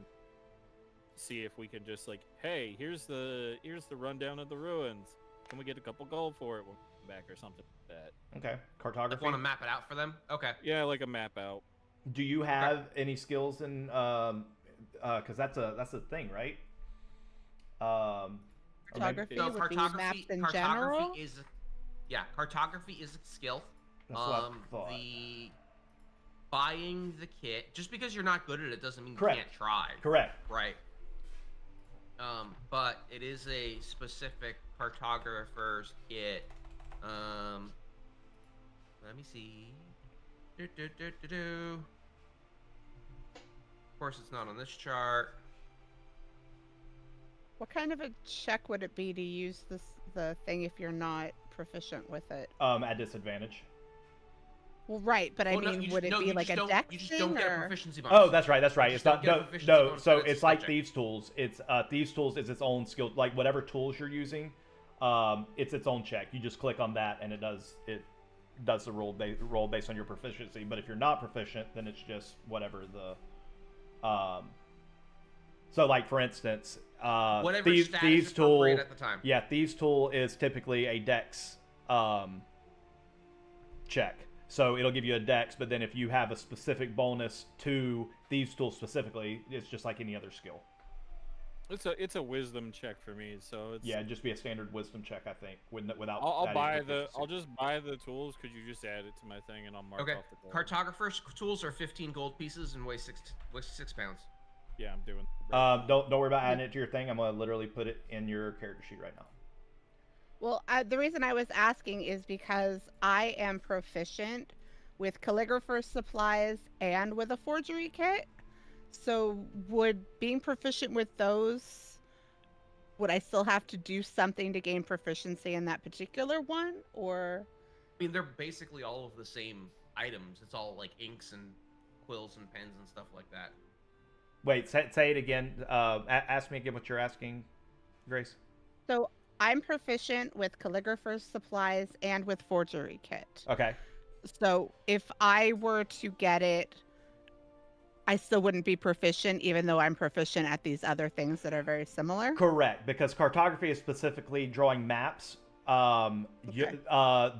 see if we can just like, hey, here's the rundown of the ruins. Can we get a couple gold for it? We'll come back or something like that. Okay, cartography. Want to map it out for them? Okay. Yeah, like a map out. Do you have any skills in because that's a thing, right? Cartography So would be maps in general? cartography is a skill. That's what I thought. The buying the kit, just because you're not good at it doesn't mean Correct. you can't try. Correct. Right. But it is a specific cartographer's kit. Let me see. Of course, it's not on this chart. What kind of a check would it be to use the thing if you're not proficient with it? At disadvantage. Well, right, but I mean, would it be like a dex You just thing, don't get a or? proficiency bonus. Oh, that's right. That's right. You It's just not don't get a proficiency bonus, So but it's a like skill check. Thieves Tools. It's Thieves Tools is its own skill. Like whatever tools you're using, it's its own check. You just click on that, and it does the roll based on your proficiency. But if you're not proficient, then it's just whatever the. So like for instance, Whatever Thieves status Tool. appropriate at the time. Yeah, Thieves Tool is typically a dex check. So it'll give you a dex, but then if you have a specific bonus to Thieves Tool specifically, it's just like any other skill. It's a wisdom check for me, so it's Yeah, just be a standard wisdom check, I think, without. I'll just buy the tools. Could you just add it to my thing and I'll mark Okay. off the gold. Cartographer's tools are 15 gold pieces and weigh 6 pounds. Yeah, I'm doing. Don't worry about adding it to your thing. I'm gonna literally put it in your character sheet right now. Well, the reason I was asking is because I am proficient with calligrapher's supplies and with a forgery kit. So would being proficient with those, would I still have to do something to gain proficiency in that particular one, or? I mean, they're basically all of the same items. It's all like inks and quills and pens and stuff like that. Wait, say it again. Ask me again what you're asking, Grace. So I'm proficient with calligrapher's supplies and with forgery kit. Okay. So if I were to get it, I still wouldn't be proficient, even though I'm proficient at these other things that are very similar? Correct, because cartography is specifically drawing maps. Okay.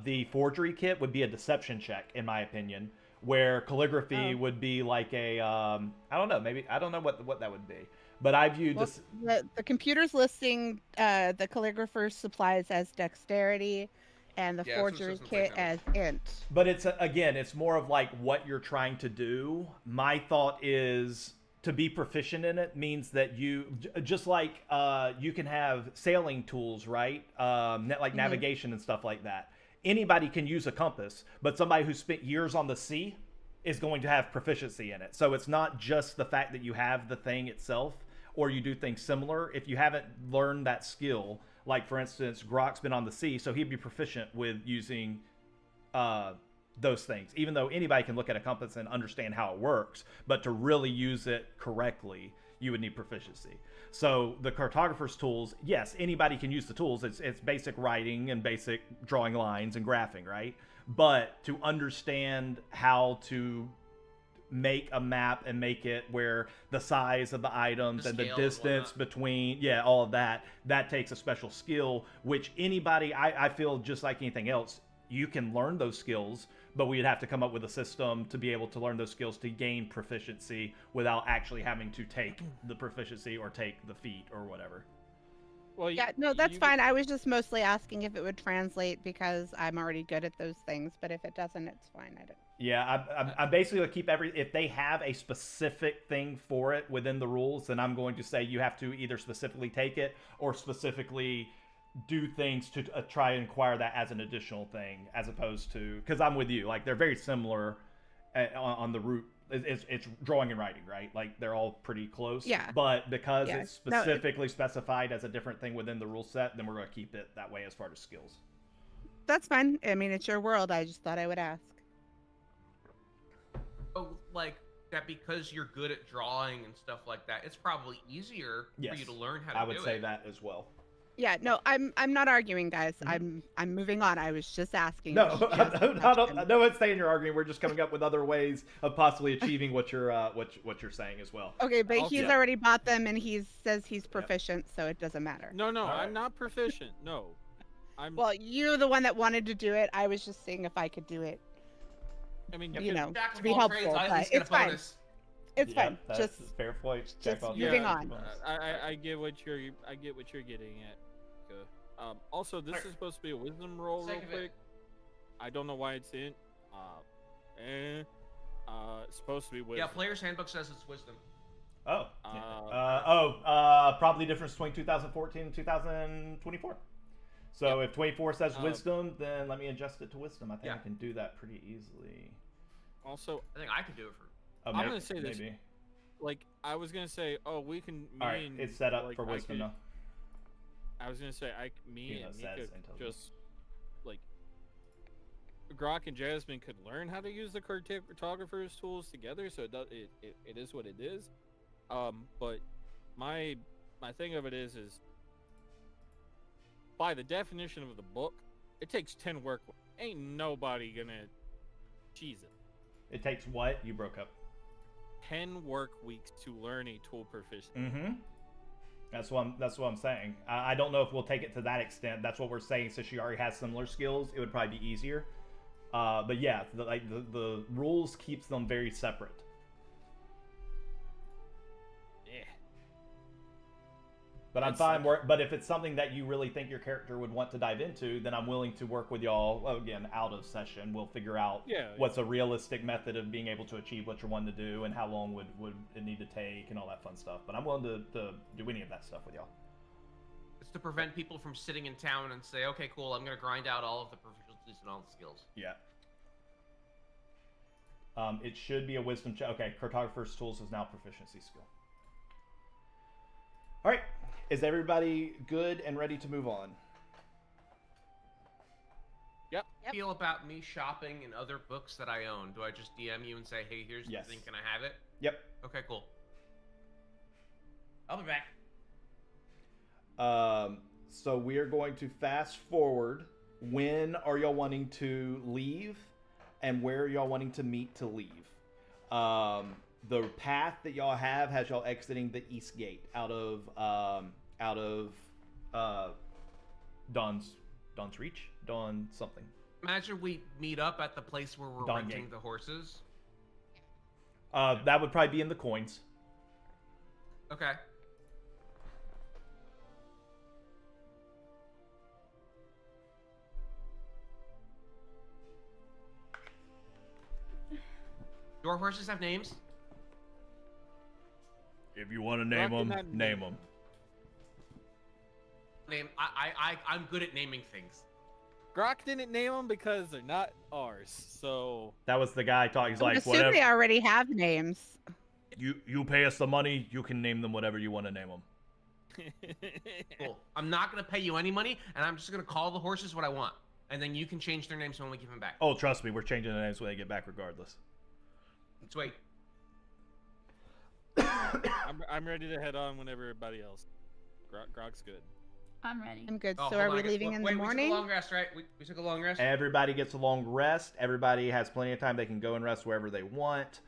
The forgery kit would be a deception check, in my opinion, where calligraphy would be like a, I don't know, maybe, I don't know what that would be. But I view this... The computer's listing the calligrapher's supplies as dexterity and the forgery kit as int. But it's, again, it's more of like what you're trying to do. My thought is to be proficient in it means that you, just like you can have sailing tools, right? Like navigation and stuff like that. Anybody can use a compass, but somebody who spent years on the sea is going to have proficiency in it. So it's not just the fact that you have the thing itself or you do things similar. If you haven't learned that skill, like for instance, Grok's been on the sea, so he'd be proficient with using those things, even though anybody can look at a compass and understand how it works, but to really use it correctly, you would need proficiency. So the cartographer's tools, yes, anybody can use the tools. It's basic writing and basic drawing lines and graphing, right? But to understand how to make a map and make it where the size of the items and the distance between, all of that takes a special skill, which anybody, I feel just like anything else, you can learn those skills, but we'd have to come up with a system to be able to learn those skills to gain proficiency without actually having to take the proficiency or take the feat or whatever. Well, yeah, no, that's fine. I was just mostly asking if it would translate because I'm already good at those things, but if it doesn't, it's fine. I don't. Yeah, I'm basically going to keep if they have a specific thing for it within the rules, then I'm going to say you have to either specifically take it or specifically do things to try and acquire that as an additional thing, as opposed to, because I'm with you, like they're very similar on the root. It's drawing and writing, right? Like they're all pretty close. Yeah. But because it's specifically specified as a different thing within the rule set, then we're going to keep it that way as far as skills. That's fine. I mean, it's your world. I just thought I would ask. Oh, like that because you're good at drawing and stuff like that, it's probably easier for you to learn how to do it. I would say that as well. Yeah, no, I'm not arguing, guys. I'm moving on. I was just asking. No one's saying you're arguing. We're just coming up with other ways of possibly achieving what you're saying as well. Okay, but he's already bought them and he says he's proficient, so it doesn't matter. No, I'm not proficient. No, Well, you're the one that wanted to do it. I was just seeing if I could do it. I mean, you know, Jack to of be all helpful, trades, I at but least get it's a fine. bonus. It's fine. That's Just a fair point. just Jack off moving trades, on. bonus. I get what you're getting at. Okay. Also, this is supposed to be a wisdom roll, real Sake of it. quick. I don't know why it's in. It's supposed to be wisdom. Yeah, player's handbook says it's wisdom. Oh. Probably difference between 2014 and 2024. So if 24 says wisdom, then let me adjust it to wisdom. I think I can do that pretty easily. Also, I think I could do it for. I'm gonna say this. Maybe. Like, I was gonna say, we can. All right, it's set up for wisdom now. I was gonna say, me and Mika intelligence. just like Grok and Jasmine could learn how to use the cartographer's tools together. So it is what it is. But my thing of it is by the definition of the book, it takes 10 work. Ain't nobody gonna cheese it. It takes what? You broke up. 10 work weeks to learn a tool proficiency. Mm-hmm. That's what I'm saying. I don't know if we'll take it to that extent. That's what we're saying. Since she already has similar skills, it would probably be easier. But yeah, the rules keeps them very separate. Yeah. But I'm fine. But if it's something that you really think your character would want to dive into, then I'm willing to work with y'all. Again, out of session, we'll figure out what's a realistic method of being able to achieve what you're wanting to do, and how long would it need to take, and all that fun stuff. But I'm willing to do any of that stuff with y'all. It's to prevent people from sitting in town and say, okay, cool, I'm gonna grind out all of the proficiencies and all the skills. Yeah. It should be a wisdom check. Okay, cartographer's tools is now proficiency skill. All right. Is everybody good and ready to move on? Yep. Feel about me shopping in other books that I own? Do I just DM you and say, hey, here's the thing, can I have it? Yep. Okay, cool. I'll be back. So we are going to fast forward. When are y'all wanting to leave, and where are y'all wanting to meet to leave? The path that y'all have has y'all exiting the east gate out of Dawn's Reach? Dawn something. Imagine we meet up at the place where we're Dawn renting Gate. the horses. That would probably be in the coins. Okay. Do our horses have names? If you want to name them, name them. I'm good at naming things. Grok didn't name them because they're not ours. So that was the guy talking. He's I like, assume whatever. they already have names. You pay us the money, you can name them whatever you want to name them. Cool. I'm not gonna pay you any money, and I'm just gonna call the horses what I want, and then you can change their names when we give them back. Oh, trust me, we're changing the names when they get back, regardless. Let's wait. I'm ready to head on whenever everybody else. Grok's good. I'm ready. I'm good. Oh, So hold are on, we leaving in the We morning? took a long rest, right? We took a long rest. Everybody gets a long rest. Everybody has plenty of time. They can go and rest wherever they want.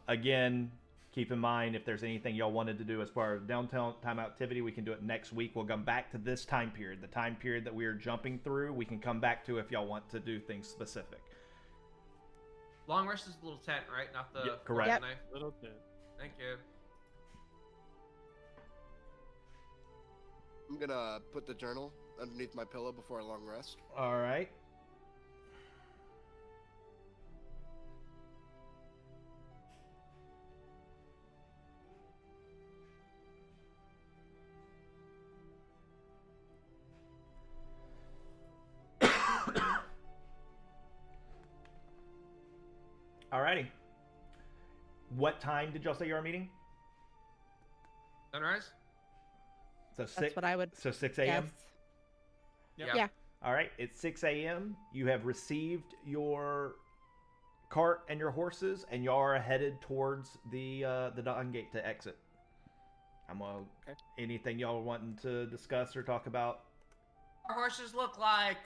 Again, keep in mind, if there's anything y'all wanted to do as far as downtime activity, we can do it next week. We'll come back to this time period. The time period that we are jumping through, we can come back to if y'all want to do things specific. Long rest is the little tent, right? Not the correct. fork and knife. Little tent. Thank you. I'm gonna put the journal underneath my pillow before a long rest. All right. Alrighty. What time did y'all say you were meeting? Sunrise? So That's what I would. So 6 a.m. Yes. Yeah. Yeah. All right. It's 6 a.m. You have received your cart and your horses, and y'all are headed towards the Dawn Gate to exit. Anything y'all wanting to discuss or talk about? Our horses look like.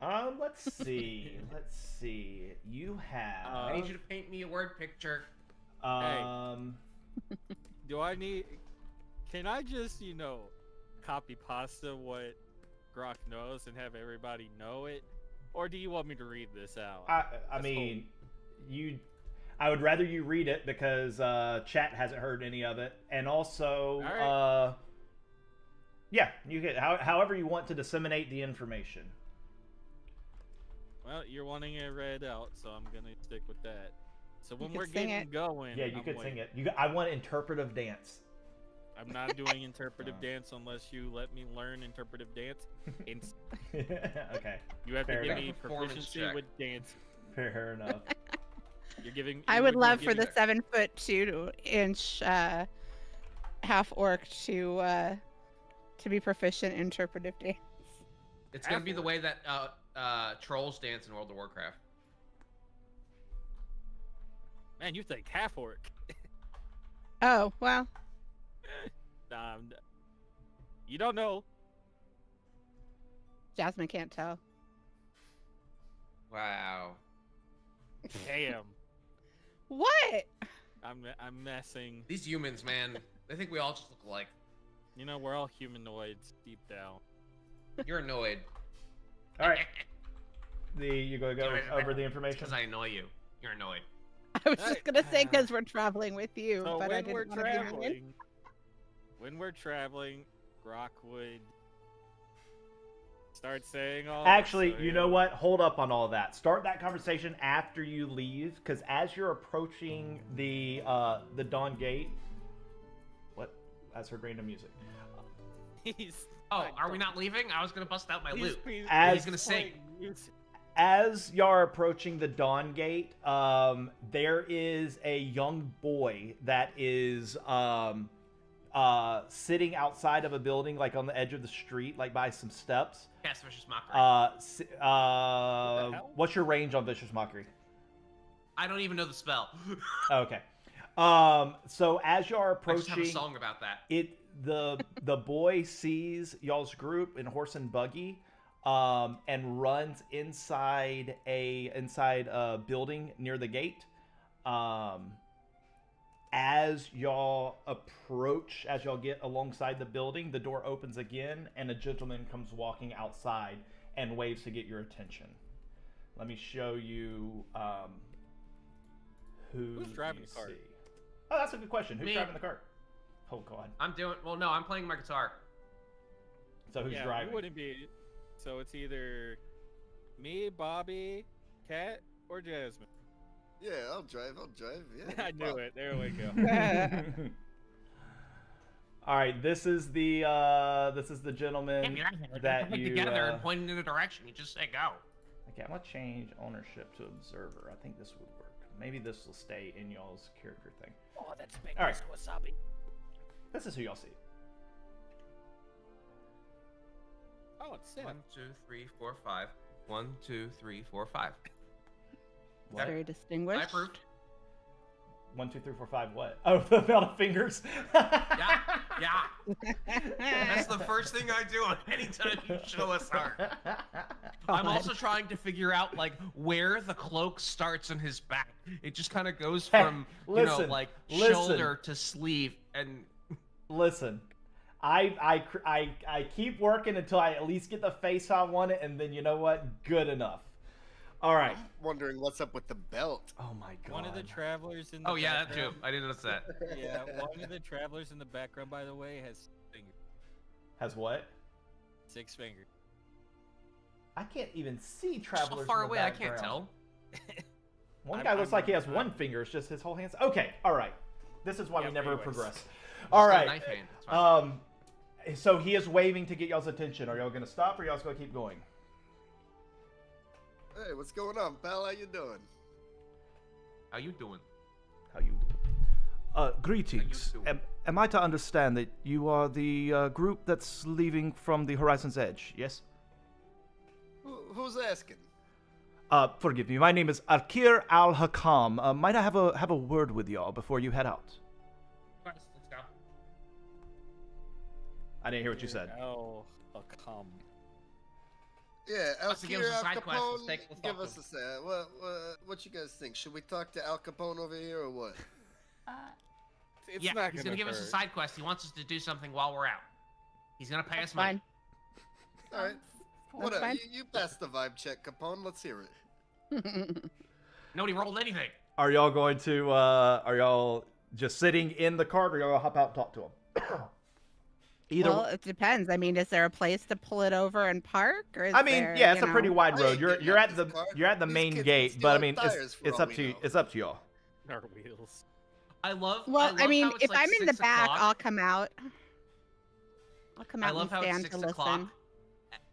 Let's see. Let's see. You have. I need you to paint me a word picture. Do I need? Can I just, copy pasta what Grok knows and have everybody know it, Or do you want me to read this out? I mean, I would rather you read it because chat hasn't heard any of it, and also, All right. yeah, you can however you want to disseminate the information. Well, you're wanting it read out, so I'm gonna stick with that. So when can we're sing getting it. going, Yeah, you I'm could waiting. sing it. I want interpretive dance. I'm not doing interpretive dance unless you let me learn interpretive dance. Okay. You have Fair to give enough. me Performance proficiency check. with dance. Fair enough. You're giving. I you would be love for giving- the 7'2" half orc to be proficient in interpretive dance. It's gonna be the way that trolls dance in World of Warcraft. Man, you think half orc? Oh well, You don't know. Jasmine can't tell. Wow. Damn. What? I'm messing. These humans, man, they think we all just look alike. You know, we're all humanoids deep down. You're annoyed. All right. You go over the information. Because I annoy you. You're annoyed. I was just gonna say because we're traveling with you, So but I when we're didn't want to give you in. traveling, Grok would start saying all. Actually, this, you know what? Hold up on all of that. Start that conversation after you leave, because as you're approaching the Dawn Gate, what? That's her random music. Oh, are we not leaving? I was gonna bust out my loot. As- He's gonna sing. As you're approaching the Dawn Gate, there is a young boy that is sitting outside of a building, like on the edge of the street, like by some steps. Cast Vicious Mockery. What's your range on Vicious Mockery? I don't even know the spell. Okay. So as you're I just have a approaching, song about that. the boy sees y'all's group in horse and buggy, and runs inside a building near the gate. As y'all get alongside the building, the door opens again, and a gentleman comes walking outside and waves to get your attention. Let me show you Who's driving you the cart? see. Oh, that's a good question. Who's Me. driving the cart? Oh God. I'm playing my guitar. So who's driving? You wouldn't be. So it's either me, Bobby, Kat, or Jasmine. Yeah, I'll drive. Yeah. I knew it. There we go. All right, this is the gentleman that you together and pointing in a direction. You just say go. Okay, I'm gonna change ownership to observer. I think this would work. Maybe this will stay in y'all's character thing. Oh, that's big. All right. Wasabi. This is who y'all see. Oh, it's Sam. 1, 2, 3, 4, 5. 1, 2, 3, 4, 5. What? Very distinguished. I approved. 1, 2, 3, 4, 5. What? Oh, the amount of fingers. Yeah. That's the first thing I do anytime you show us art. I'm also trying to figure out like where the cloak starts on his back. It just kind of goes from Listen, shoulder to sleeve and. Listen, I keep working until I at least get the face I want it, and then you know what? Good enough. All right. I'm wondering what's up with the belt. Oh my God. One of the travelers in the Oh yeah, that too. background. I didn't notice that. Yeah, one of the travelers in the background, by the way, has 6 fingers. Has what? 6 fingers. I can't even see So travelers. far in the away, I can't background. tell. One I'm- guy looks I'm- like he has I'm- one finger. It's just his whole hands. Okay. All right. This is why Yeah, we never anyways. progress. Just All got a right. knife hand. It's fine. So he is waving to get y'all's attention. Are y'all gonna stop or y'all gonna keep going? Hey, what's going on, pal? How you doing? How you doing? How you doing? Greetings. How you doing? Am I to understand that you are the group that's leaving from the Horizon's Edge, yes? Who's asking? Forgive me, my name is Arkir Al-Hakam. Might I have a word with y'all before you head out? Let's go. I didn't hear what you said. Oh, come. Yeah, Al Wants to give us a Al side quest. Capone. Let's Give talk us to a say. What you guys think? Should we talk to Al Capone over here or what? It's Yeah, not he's gonna give us a hurt. side quest. He wants us to do something while we're out. He's gonna pay us money. Fine. All right, What That's fine. you passed the vibe check, Capone. Let's hear it. Nobody rolled anything. Are y'all going to? Are y'all just sitting in the cart, or y'all gonna hop out and talk to him? Either. Well, it depends. I mean, is there a place to pull it over and park, or is I mean, there, yeah, it's you a pretty know- wide I road. ain't You're getting out at this the car. These main kids gate, can but I steal mean, tires for it's all up we to know. it's up to y'all. Our wheels. I love. Well, I love mean, how it's if like I'm in the 6 back, o'clock. I'll come out. I'll come I out love and how it's stand 6 to o'clock, listen.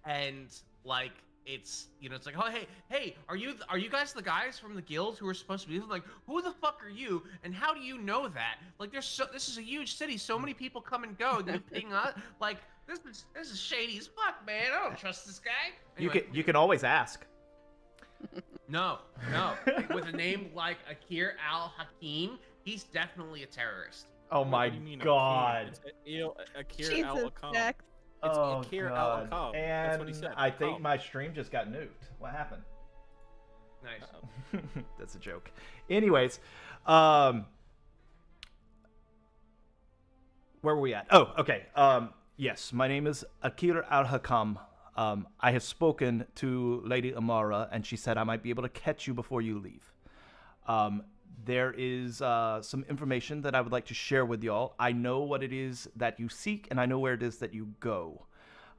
and like it's it's like, oh hey, are you guys the guys from the guild who are supposed to be? Like, who the fuck are you, and how do you know that? Like, this is a huge city, so many people come and go. And you ping us like this is shady as fuck, man. I don't trust this guy. Anyway, You can always ask. no, with a name like Akir Al Hakim, he's definitely a terrorist. Oh What my do you mean, god. Akir Jesus, Al-Akam. Jack. It's Oh Akir god. Al-Akam. And That's what he said. I think Akam. my stream just got nuked. What happened? Nice. That's a joke. Anyways, where were we at? Oh, okay. Yes, my name is Akir Al-Hakam. I have spoken to Lady Amara, and she said I might be able to catch you before you leave. There is some information that I would like to share with y'all. I know what it is that you seek, and I know where it is that you go.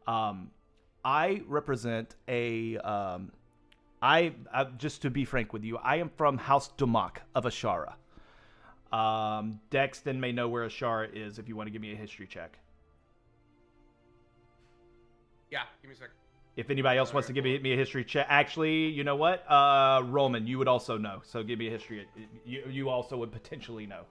I represent just to be frank with you, I am from House Dumak of Ashara. Dexton may know where Ashara is if you want to give me a history check. Yeah, give me a second. If anybody else wants to give me a history check, actually, you know what? Roman, you would also know. So give me a history. You also would potentially know.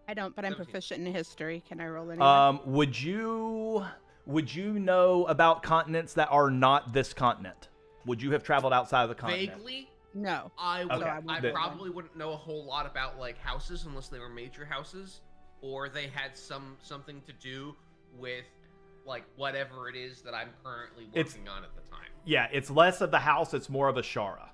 I don't, but I'm 17. proficient in history. Can I roll anyway? Would you know about continents that are not this continent? Would you have traveled outside of the continent? Vaguely, No. I would. Okay. I Then- probably wouldn't know a whole lot about like houses unless they were major houses, or they had something to do with like whatever it is that I'm currently It's- working on at the time. Yeah, it's less of the house. It's more of Ashara.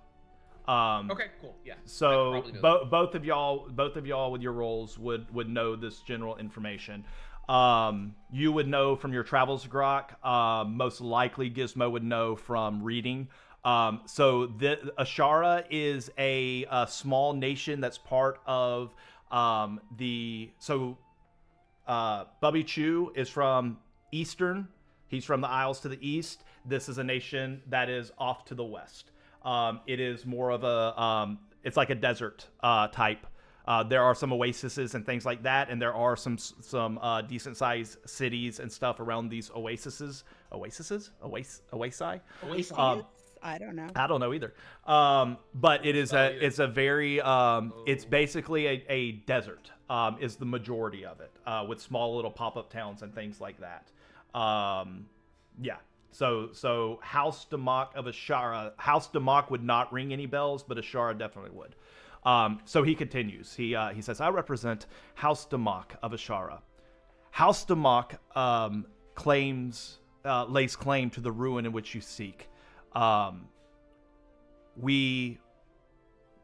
Okay, cool. Yeah. So I could probably know both of y'all with your roles would know this general information. You would know from your travels, Grok. Most likely, Gizmo would know from reading. So the Ashara is a small nation that's part of Bubby Chu is from Eastern. He's from the Isles to the east. This is a nation that is off to the west. It is more of a it's like a desert type. There are some oases and things like that, and there are some decent sized cities and stuff around these oases. Oasis? Oasi? Oasis? I don't know. I don't know either. But it is it's a very it's basically a desert is the majority of it with small little pop-up towns and things like that. Yeah. So House Damak of Ashara, House Damak would not ring any bells, but Ashara definitely would. So he continues. He says, I represent House Damak of Ashara. House Damak lays claim to the ruin in which you seek. We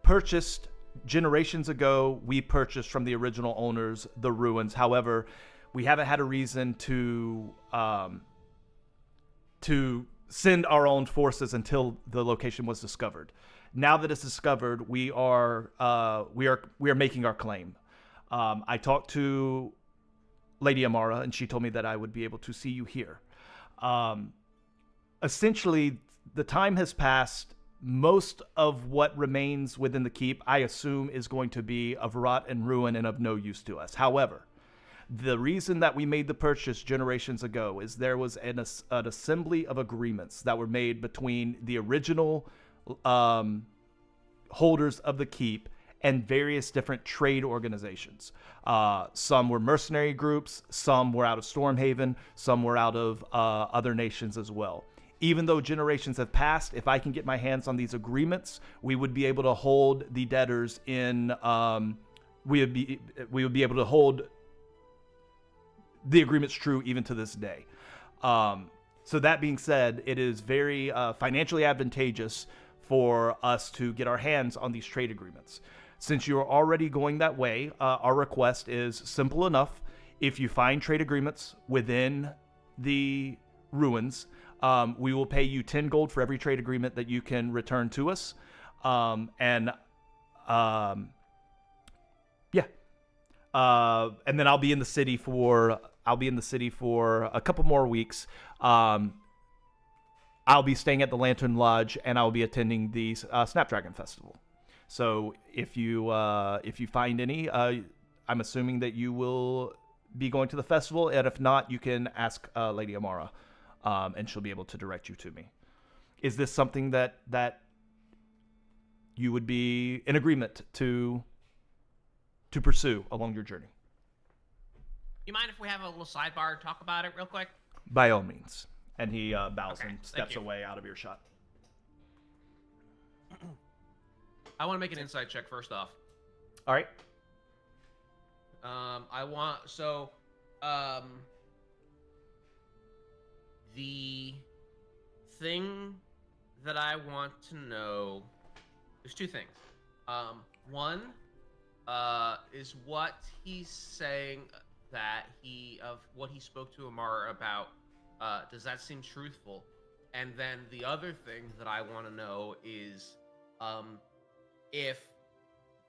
purchased generations ago. We purchased from the original owners the ruins. However, we haven't had a reason to send our own forces until the location was discovered. Now that it's discovered, we are making our claim. I talked to Lady Amara, and she told me that I would be able to see you here. Essentially, the time has passed. Most of what remains within the keep, I assume, is going to be of rot and ruin and of no use to us. However, the reason that we made the purchase generations ago is there was an assembly of agreements that were made between the original holders of the keep and various different trade organizations. Some were mercenary groups, some were out of Stormhaven, some were out of other nations as well. Even though generations have passed, if I can get my hands on these agreements, we would be able to hold the debtors in. We would be able to hold the agreements true even to this day. So that being said, it is very financially advantageous for us to get our hands on these trade agreements. Since you are already going that way, our request is simple enough. If you find trade agreements within the ruins. We will pay you 10 gold for every trade agreement that you can return to us. And then I'll be in the city for a couple more weeks. I'll be staying at the Lantern Lodge, and I'll be attending the Snapdragon Festival. So if you find any, I'm assuming that you will be going to the festival, and if not, you can ask Lady Amara, and she'll be able to direct you to me. Is this something that you would be in agreement to pursue along your journey? You mind if we have a little sidebar and talk about it real quick? By all means. And he bows Okay, and thank steps you. away out of earshot. I want to make an insight check first off. All right. The thing that I want to know, there's two things. One is what he's saying that what he spoke to Amara about. Does that seem truthful? And then the other thing that I want to know is,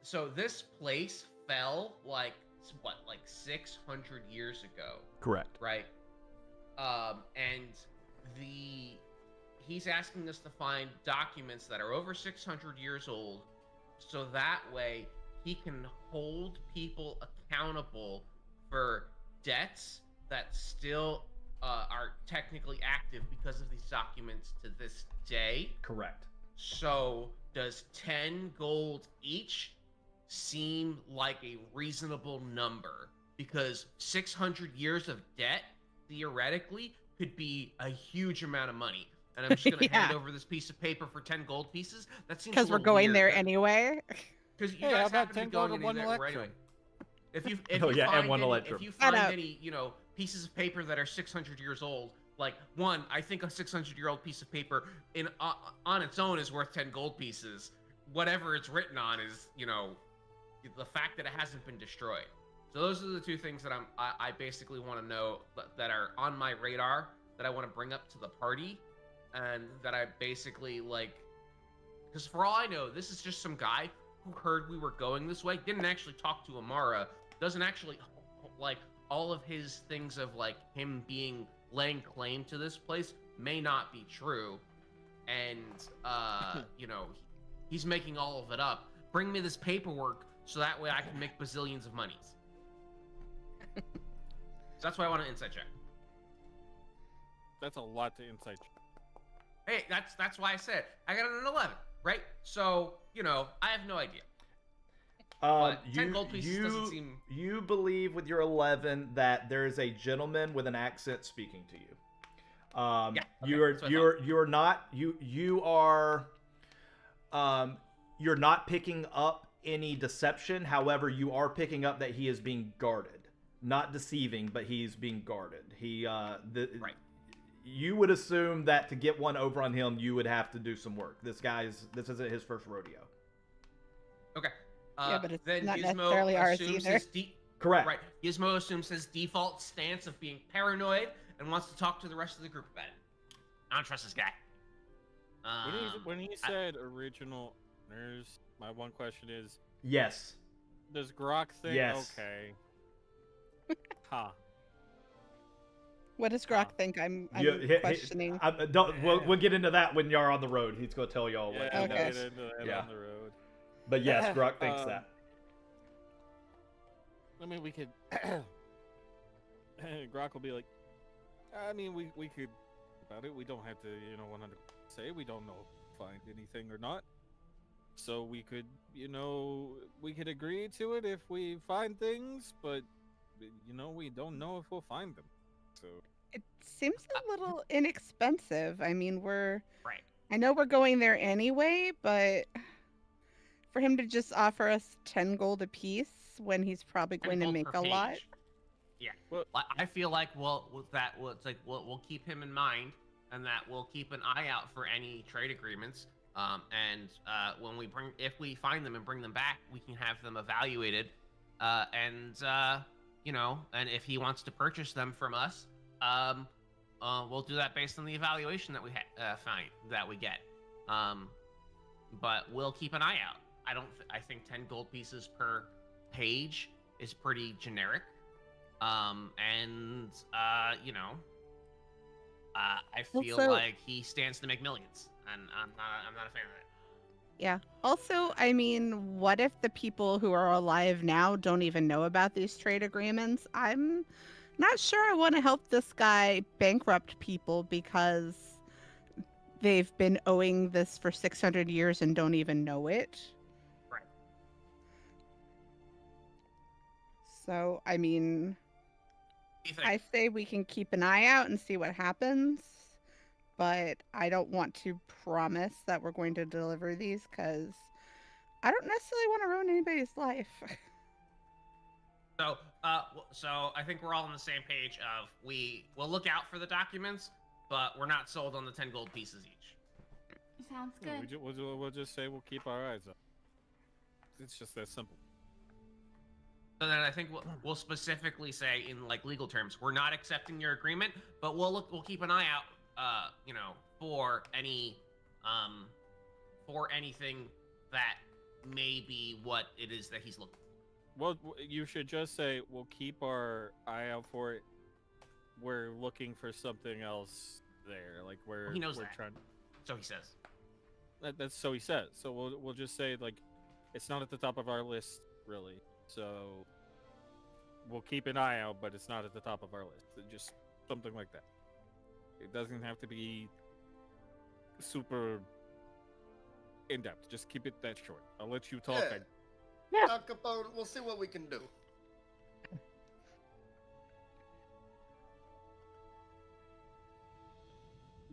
so this place fell like 600 years ago, Correct. right? And he's asking us to find documents that are over 600 years old, so that way he can hold people accountable for debts that still are technically active because of these documents to this day. Correct. So does 10 gold each seem like a reasonable number? Because 600 years of debt theoretically could be a huge amount of money. And I'm just going to hand over this piece of paper for 10 gold pieces. That seems Because we're going there anyway. Because you Hey, how guys about happen to 10 be going gold and in one there electrum? anyway. If you and find one any, electrum. if you Shut find up. any, pieces of paper that are 600 years old, like one, I think a 600-year-old piece of paper on its own is worth 10 gold pieces. Whatever it's written on is, the fact that it hasn't been destroyed. So those are the two things that I basically want to know that are on my radar that I want to bring up to the party, and that I basically because for all I know, this is just some guy who heard we were going this way, didn't actually talk to Amara, doesn't actually all of his things of him laying claim to this place may not be true, and he's making all of it up. Bring me this paperwork so that way I can make bazillions of monies. So that's why I want an insight check. That's a lot to insight. Hey, that's why I said I got an 11, right? So I have no idea. But 10 gold pieces doesn't seem. You believe with your 11 that there is a gentleman with an accent speaking to you. Yeah, okay, You're not picking up any deception. However, you are picking up that he is being guarded, not deceiving, but he's being guarded. Right. You would assume that to get one over on him, you would have to do some work. This isn't his first rodeo. Okay. Yeah, but it's then not Gizmo necessarily ours assumes either. Correct. Right. Gizmo assumes his default stance of being paranoid and wants to talk to the rest of the group about it. I don't trust this guy. When he said original owners, my one question is, Yes. does Grok think? Yes. Okay. Ha. What does Grok think? I'm questioning. We'll get into that when you're on the road. He's gonna tell y'all what Yeah, he Okay. we'll knows. get into that Yeah. on the road. But yes, Grok thinks that. I mean, we could. Grok will be like, I mean, we could about it. We don't have to, 100 say we don't know if we find anything or not. So we could, we could agree to it if we find things, but we don't know if we'll find them. So It seems a little inexpensive. I mean, right. I know we're going there anyway, but for him to just offer us 10 gold apiece when he's probably going to 10 gold make per a lot. page. Yeah. Well- I feel like we'll keep him in mind, and that we'll keep an eye out for any trade agreements. And if we find them and bring them back, we can have them evaluated. And if he wants to purchase them from us, we'll do that based on the evaluation that we get. But we'll keep an eye out. I think 10 gold pieces per page is pretty generic. I feel Also- like he stands to make millions, and I'm not a fan of it. Yeah. Also, I mean, what if the people who are alive now don't even know about these trade agreements? I'm not sure I want to help this guy bankrupt people because they've been owing this for 600 years and don't even know it. Right. So, I mean, What do you think? I say we can keep an eye out and see what happens, but I don't want to promise that we're going to deliver these because I don't necessarily want to ruin anybody's life. So I think we're all on the same page of we'll look out for the documents, but we're not sold on the 10 gold pieces each. Sounds Yeah, good. we'll just say we'll keep our eyes up. It's just that simple. So then I think we'll specifically say in like legal terms, we're not accepting your agreement, but we'll keep an eye out, for anything that may be what it is that he's looking for. Well, you should just say we'll keep our eye out for it. We're looking for something else there. Like we're He knows we're that. trying. So he says. That's so he says. So we'll just say like it's not at the top of our list really. So we'll keep an eye out, but it's not at the top of our list. Just something like that. It doesn't have to be super in depth. Just keep it that short. I'll let you talk. Yeah. Talk about. We'll see what we can do.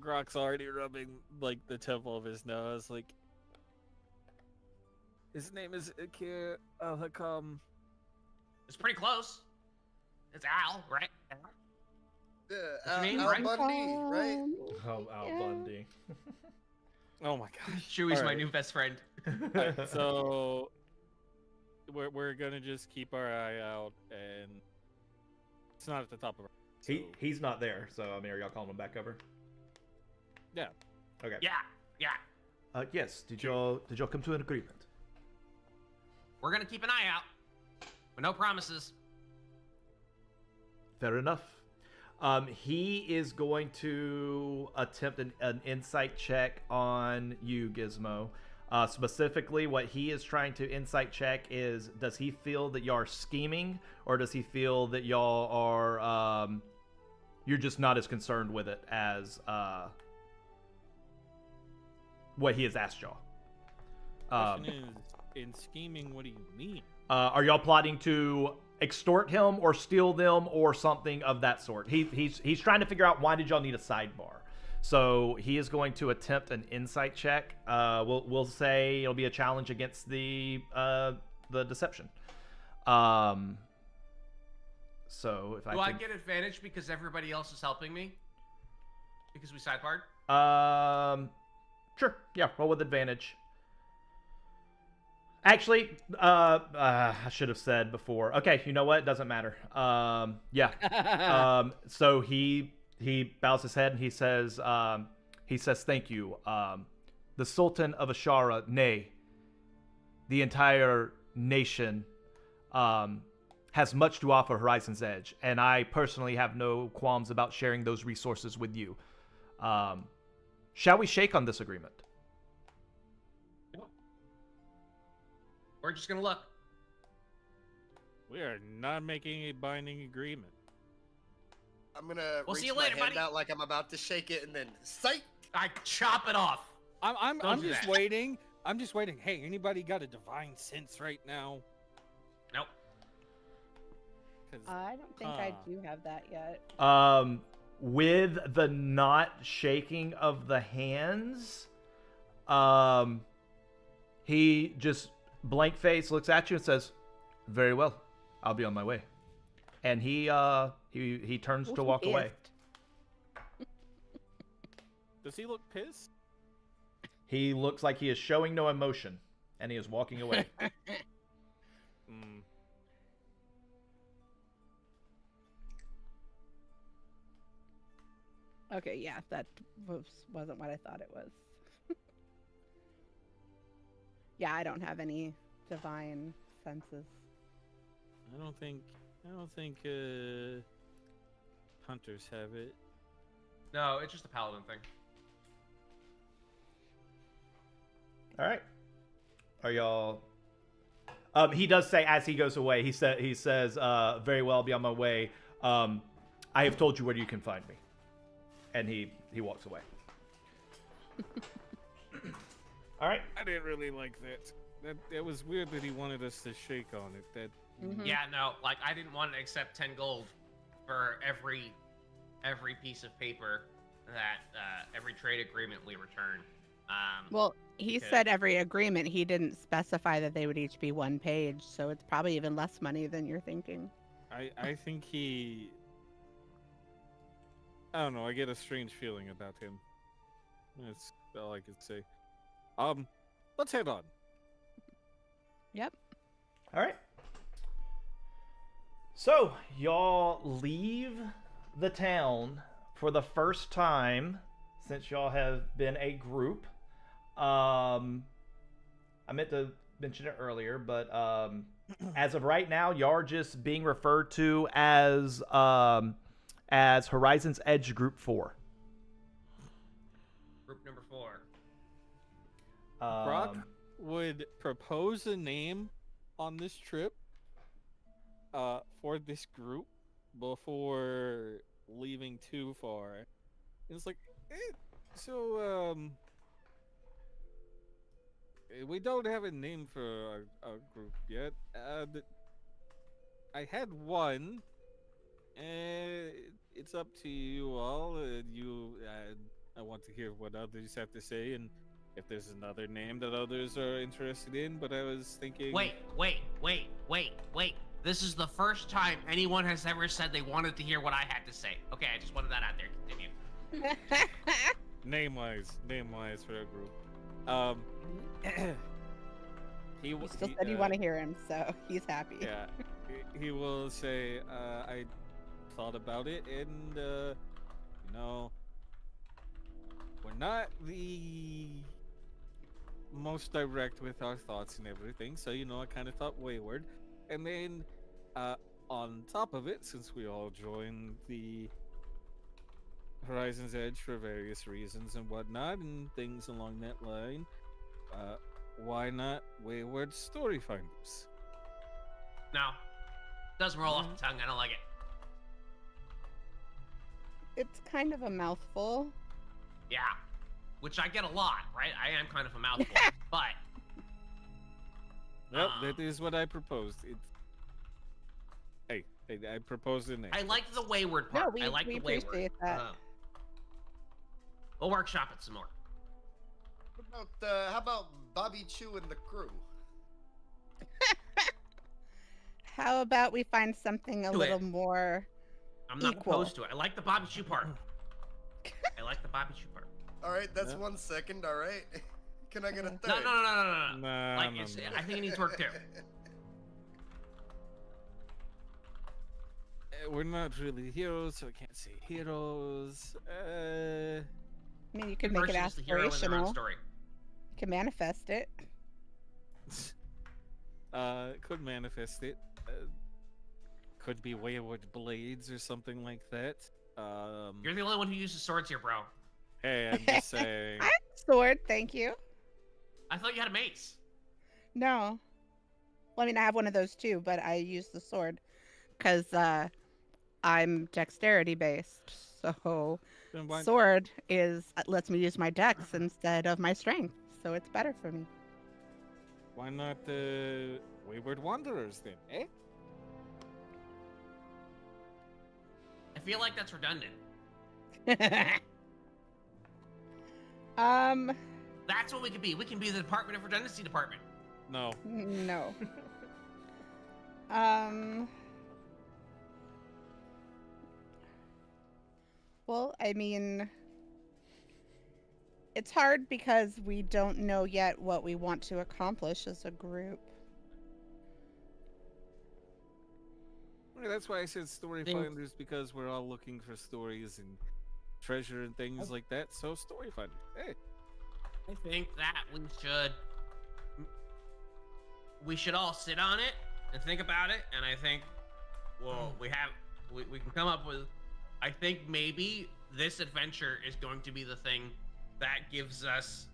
Grok's already rubbing like the temple of his nose. Like his name is Akir Al-Hakam. It's pretty close. It's Al, right? Yeah, What's your name, Al right? Bundy, right? Oh, Al Yeah. Bundy. Oh my gosh. Chewy's my Alright. new best friend. Alright, so we're gonna just keep our eye out, and it's not at the top of our. He's not there, so I mean, are y'all calling him back over? Yeah. Okay. Yeah. Yes. Did y'all come to an agreement? We're gonna keep an eye out, but no promises. Fair enough. He is going to attempt an insight check on you, Gizmo. Specifically, what he is trying to insight check is, does he feel that y'all are scheming, or does he feel that y'all are, you're just not as concerned with it as what he has asked y'all? Question is, in scheming, what do you mean? Are y'all plotting to extort him or steal them or something of that sort? He's trying to figure out, why did y'all need a sidebar? So he is going to attempt an insight check. We'll say it'll be a challenge against the deception. So if Do I get advantage because everybody else is helping me? Because we sidebarred? Sure, yeah, roll with advantage. Actually, I should have said before. Okay, you know what? It doesn't matter. Yeah. So he bows his head and he says, thank you. The Sultan of Ashara, nay, the entire nation, has much to offer Horizon's Edge, and I personally have no qualms about sharing those resources with you. Shall we shake on this agreement? We're just gonna look. We are not making a binding agreement. I'm gonna We'll reach see you my later, hand buddy. out like I'm about to shake it, and then sight. I chop it off. I'm Don't do just that. waiting. I'm just waiting. Hey, anybody got a divine sense right now? Nope. 'Cause, I don't think I do have that yet. With the not shaking of the hands, he just blank face looks at you and says, "Very well, I'll be on my way." And he turns to walk away. does he look pissed? He looks like he is showing no emotion, and he is walking away. Mm. Okay, yeah, that wasn't what I thought it was. Yeah, I don't have any divine senses. I don't think hunters have it. No, it's just a paladin thing. All right. Are y'all? He does say as he goes away. He says, "Very well, I'll be on my way. I have told you where you can find me," and he walks away. All right. I didn't really like that. That was weird that he wanted us to shake on it. That Yeah, no, like I didn't want to accept 10 gold for every piece of paper that every trade agreement we return. Well, he said every agreement. He didn't specify that they would each be 1 page, so it's probably even less money than you're thinking. I think he. I don't know. I get a strange feeling about him. That's all I could say. Let's head on. Yep. All right. So y'all leave the town for the first time since y'all have been a group. I meant to mention it earlier, but as of right now, y'all are just being referred to as Horizon's Edge Group 4. Group number 4. Brock would propose a name on this trip for this group before leaving too far. It's like, we don't have a name for our group yet. I had one. It's up to you all. I want to hear what others have to say, and if there's another name that others are interested in. But I was thinking. Wait. This is the first time anyone has ever said they wanted to hear what I had to say. Okay, I just wanted that out there. Continue. Name-wise for a group. He still said you want to hear him, so he's happy. Yeah, he will say, I thought about it, and we're not the most direct with our thoughts and everything, so I kind of thought wayward. And then on top of it, since we all joined the Horizon's Edge for various reasons and whatnot, and things along that line, why not Wayward Story Finders? No. Doesn't roll off the tongue. I don't like it. It's kind of a mouthful. Yeah. Which I get a lot, right? I am kind of a mouthful. But. Well, that is what I proposed. Hey, I proposed a name. I like the wayward part. No, I like we the wayward. appreciate that. We'll workshop it some more. How about Bobby Chew and the crew? How about we find something a little more I'm not equal. opposed to it. I like the Bobby Chew part. I like the Bobby Chew part. All right, that's 1 second. All right. Can I get a third? No. Nah, Like, no. I think it needs work too. We're not really heroes, so I can't say heroes. I mean, you could make it Person is the hero in their own aspirational. story. You can manifest it. Could manifest it. Could be wayward blades or something like that. You're the only one who uses swords here, bro. Hey, I'm just saying. I have a sword, thank you. I thought you had a mace. No. Well, I mean, I have one of those too, but I use the sword because I'm dexterity based. So Then why- sword lets me use my dex instead of my strength, so it's better for me. Why not wayward wanderers then, eh? I feel like that's redundant. That's what we could be. We can be the Department of Redundancy Department. No. No. Well, I mean, it's hard because we don't know yet what we want to accomplish as a group. Well, that's why I said story Think- finders, because we're all looking for stories and treasure and things like that. So story finder. Hey, I think that we should all sit on it and think about it. And I think, well, we can come up with. I think maybe this adventure is going to be the thing that gives us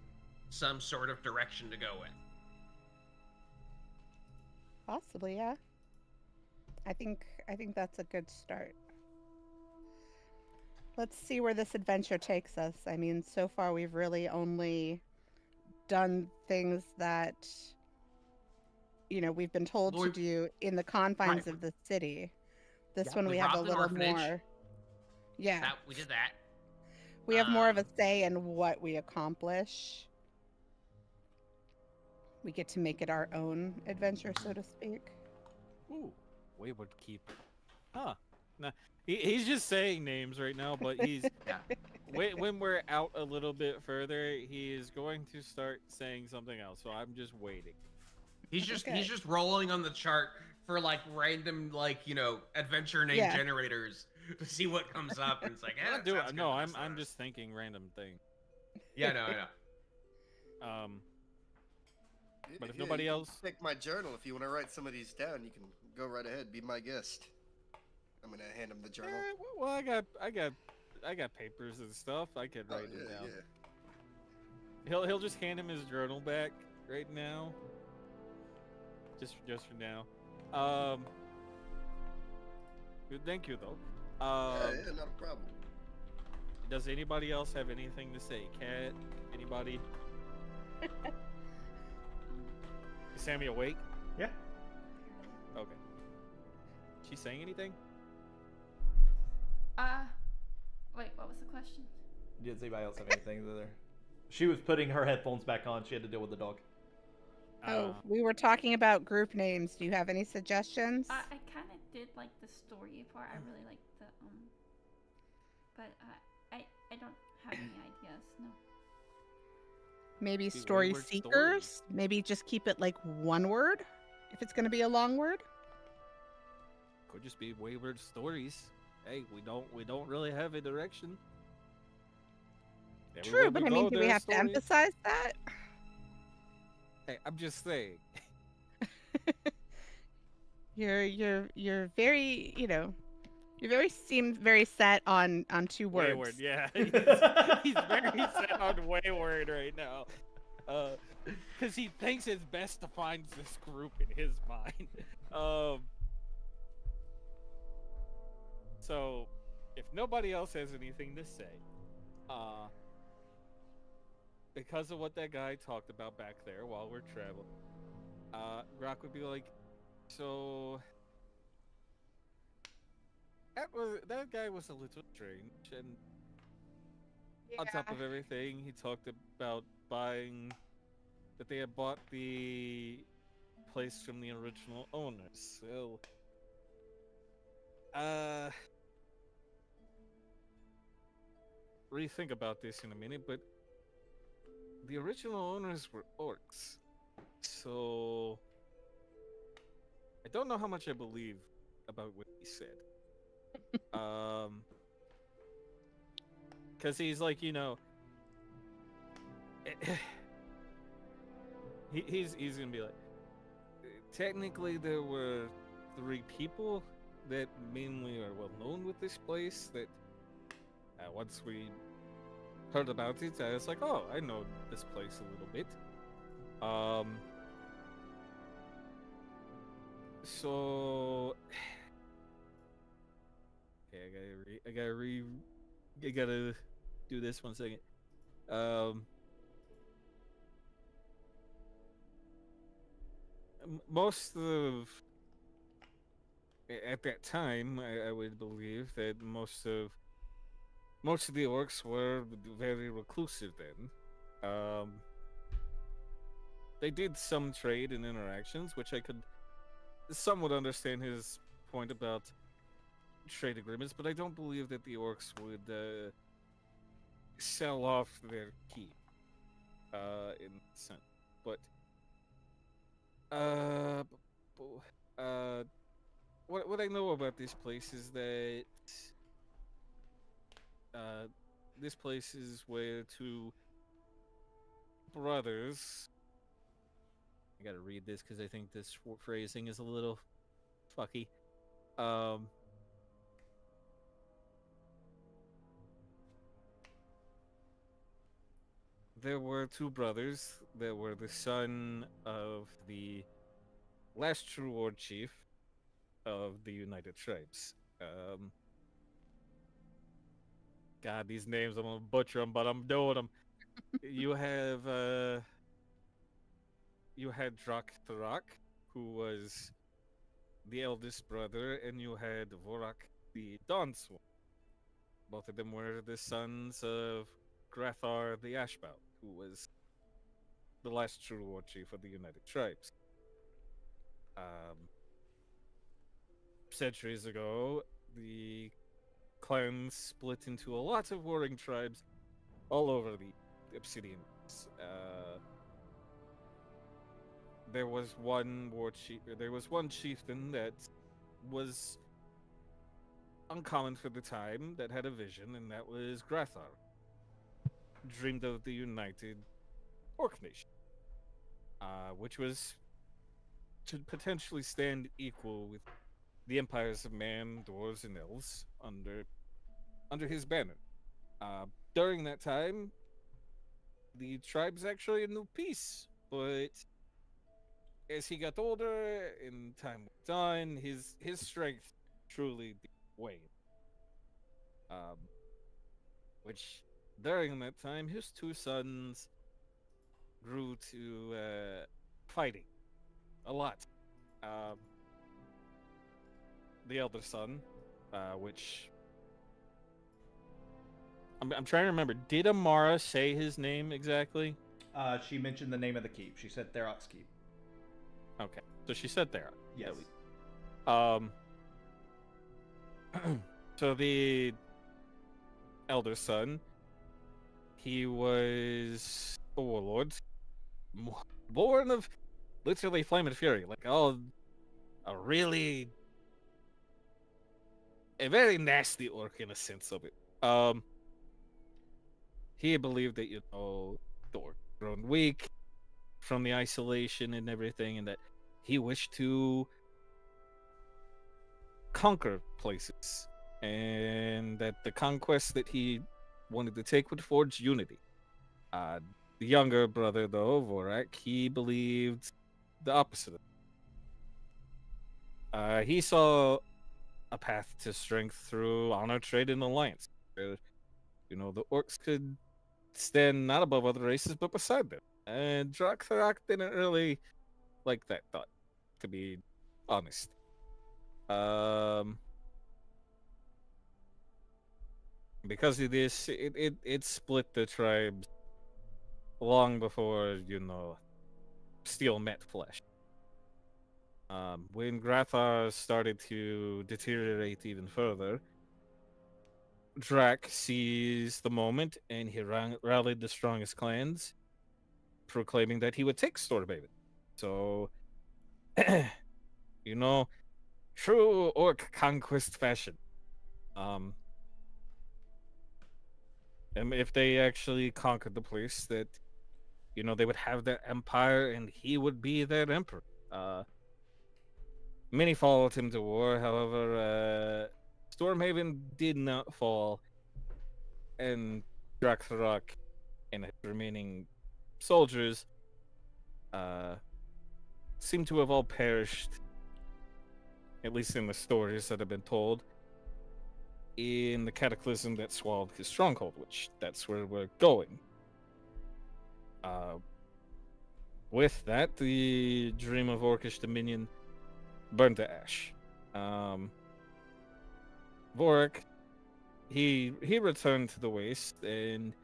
some sort of direction to go with. Possibly, yeah. I think that's a good start. Let's see where this adventure takes us. I mean, so far we've really only done things that we've been told to do in the confines of the city. This one we have a little more. Yeah. We did that. We have more of a say in what we accomplish. We get to make it our own adventure, so to speak. Ooh, Wayward Keeper. Huh. Nah, he's just saying names right now, but he's when we're out a little bit further, he is going to start saying something else. So I'm just waiting. He's just rolling on the chart for like random adventure name generators to see what comes up, and it's like, I'm just thinking random thing. Yeah, no, I know. But if nobody else, take my journal. If you want to write some of these down, you can go right ahead. Be my guest. I'm gonna hand him the journal. Well, I got papers and stuff. I could write them down. Yeah. He'll just hand him his journal back right now. Just for now. Thank you though. Yeah, not a problem. Does anybody else have anything to say? Cat? Anybody? Is Sammy awake? Yeah. Okay. She saying anything? Wait, what was the question? Does anybody else have anything there? She was putting her headphones back on. She had to deal with the dog. Oh, we were talking about group names. Do you have any suggestions? I kind of did like the story part. I really liked the but I don't have any ideas. No. Maybe story seekers. Stories. Maybe just keep it like one word, if it's going to be a long word. Could just be wayward stories. Hey, we don't really have a direction. True, but I mean, do we have to emphasize that? Hey, I'm just saying. You're very, seem very set on 2 words. Wayward, yeah. He's very set on wayward right now. Because he thinks it's best to find this group in his mind. So, if nobody else has anything to say, because of what that guy talked about back there while we're traveling, Rock would be like, so that guy was a little strange, and on top of everything, he talked about that they had bought the place from the original owners. So, rethink about this in a minute, but the original owners were orcs, so I don't know how much I believe about what he said. Because he's like, he's gonna be like, technically there were 3 people that mainly are well known with this place that once we heard about it, I was like, oh, I know this place a little bit. So okay, I gotta do this 1 second. Most of at that time, I would believe that most of the orcs were very reclusive then. They did some trade and interactions, which I could somewhat understand his point about trade agreements, but I don't believe that the orcs would sell off their keep in that sense. But what I know about this place is that this place is where two brothers. I gotta read this because I think this phrasing is a little fucky. Um, there were two brothers that were the son of the last true war chief of the United Tribes. God, these names I'm gonna butcher them, but I'm doing them. You have you had Tharok, who was the eldest brother, and you had Vorak, the Donsworn. Both of them were the sons of Grathar the Ashbow, who was the last true war chief of the United Tribes. Um, Centuries ago, the clans split into a lot of warring tribes all over the Obsidian. There was one war chief. There was one chieftain that was uncommon for the time that had a vision, and that was Grathar. Dreamed of the united Orc nation, which was to potentially stand equal with the empires of man, dwarves, and elves under his banner. During that time, the tribes actually knew peace, but as he got older and time went on, his strength truly waned. Um, which during that time, his two sons grew to fighting a lot. Um, the elder son, which I'm trying to remember. Did Amara say his name exactly? She mentioned the name of the keep. She said Tharok's keep. Okay, so she said Tharok. Yes. So the elder son, he was a warlord, born of literally flame and fury, like a very nasty orc in a sense of it. He believed that the orc grown weak from the isolation and everything, and that he wished to conquer places, and that the conquest that he wanted to take would forge unity. The younger brother, though, Vorak, he believed the opposite. He saw a path to strength through honor, trade, and alliance. Where, the orcs could stand not above other races, but beside them. And Tharok didn't really like that thought, to be honest. Because of this, it split the tribes long before, steel met flesh. When Grathar started to deteriorate even further, Drak seized the moment and he rallied the strongest clans, proclaiming that he would take Stormhaven. So, true orc conquest fashion. And if they actually conquered the place, that they would have their empire and he would be their emperor. Many followed him to war. However, Stormhaven did not fall, and Drak and his remaining soldiers seem to have all perished, at least in the stories that have been told, in the cataclysm that swallowed his stronghold, which that's where we're going. With that, the dream of Orcish Dominion burned to ash. Vorak, he returned to the waste and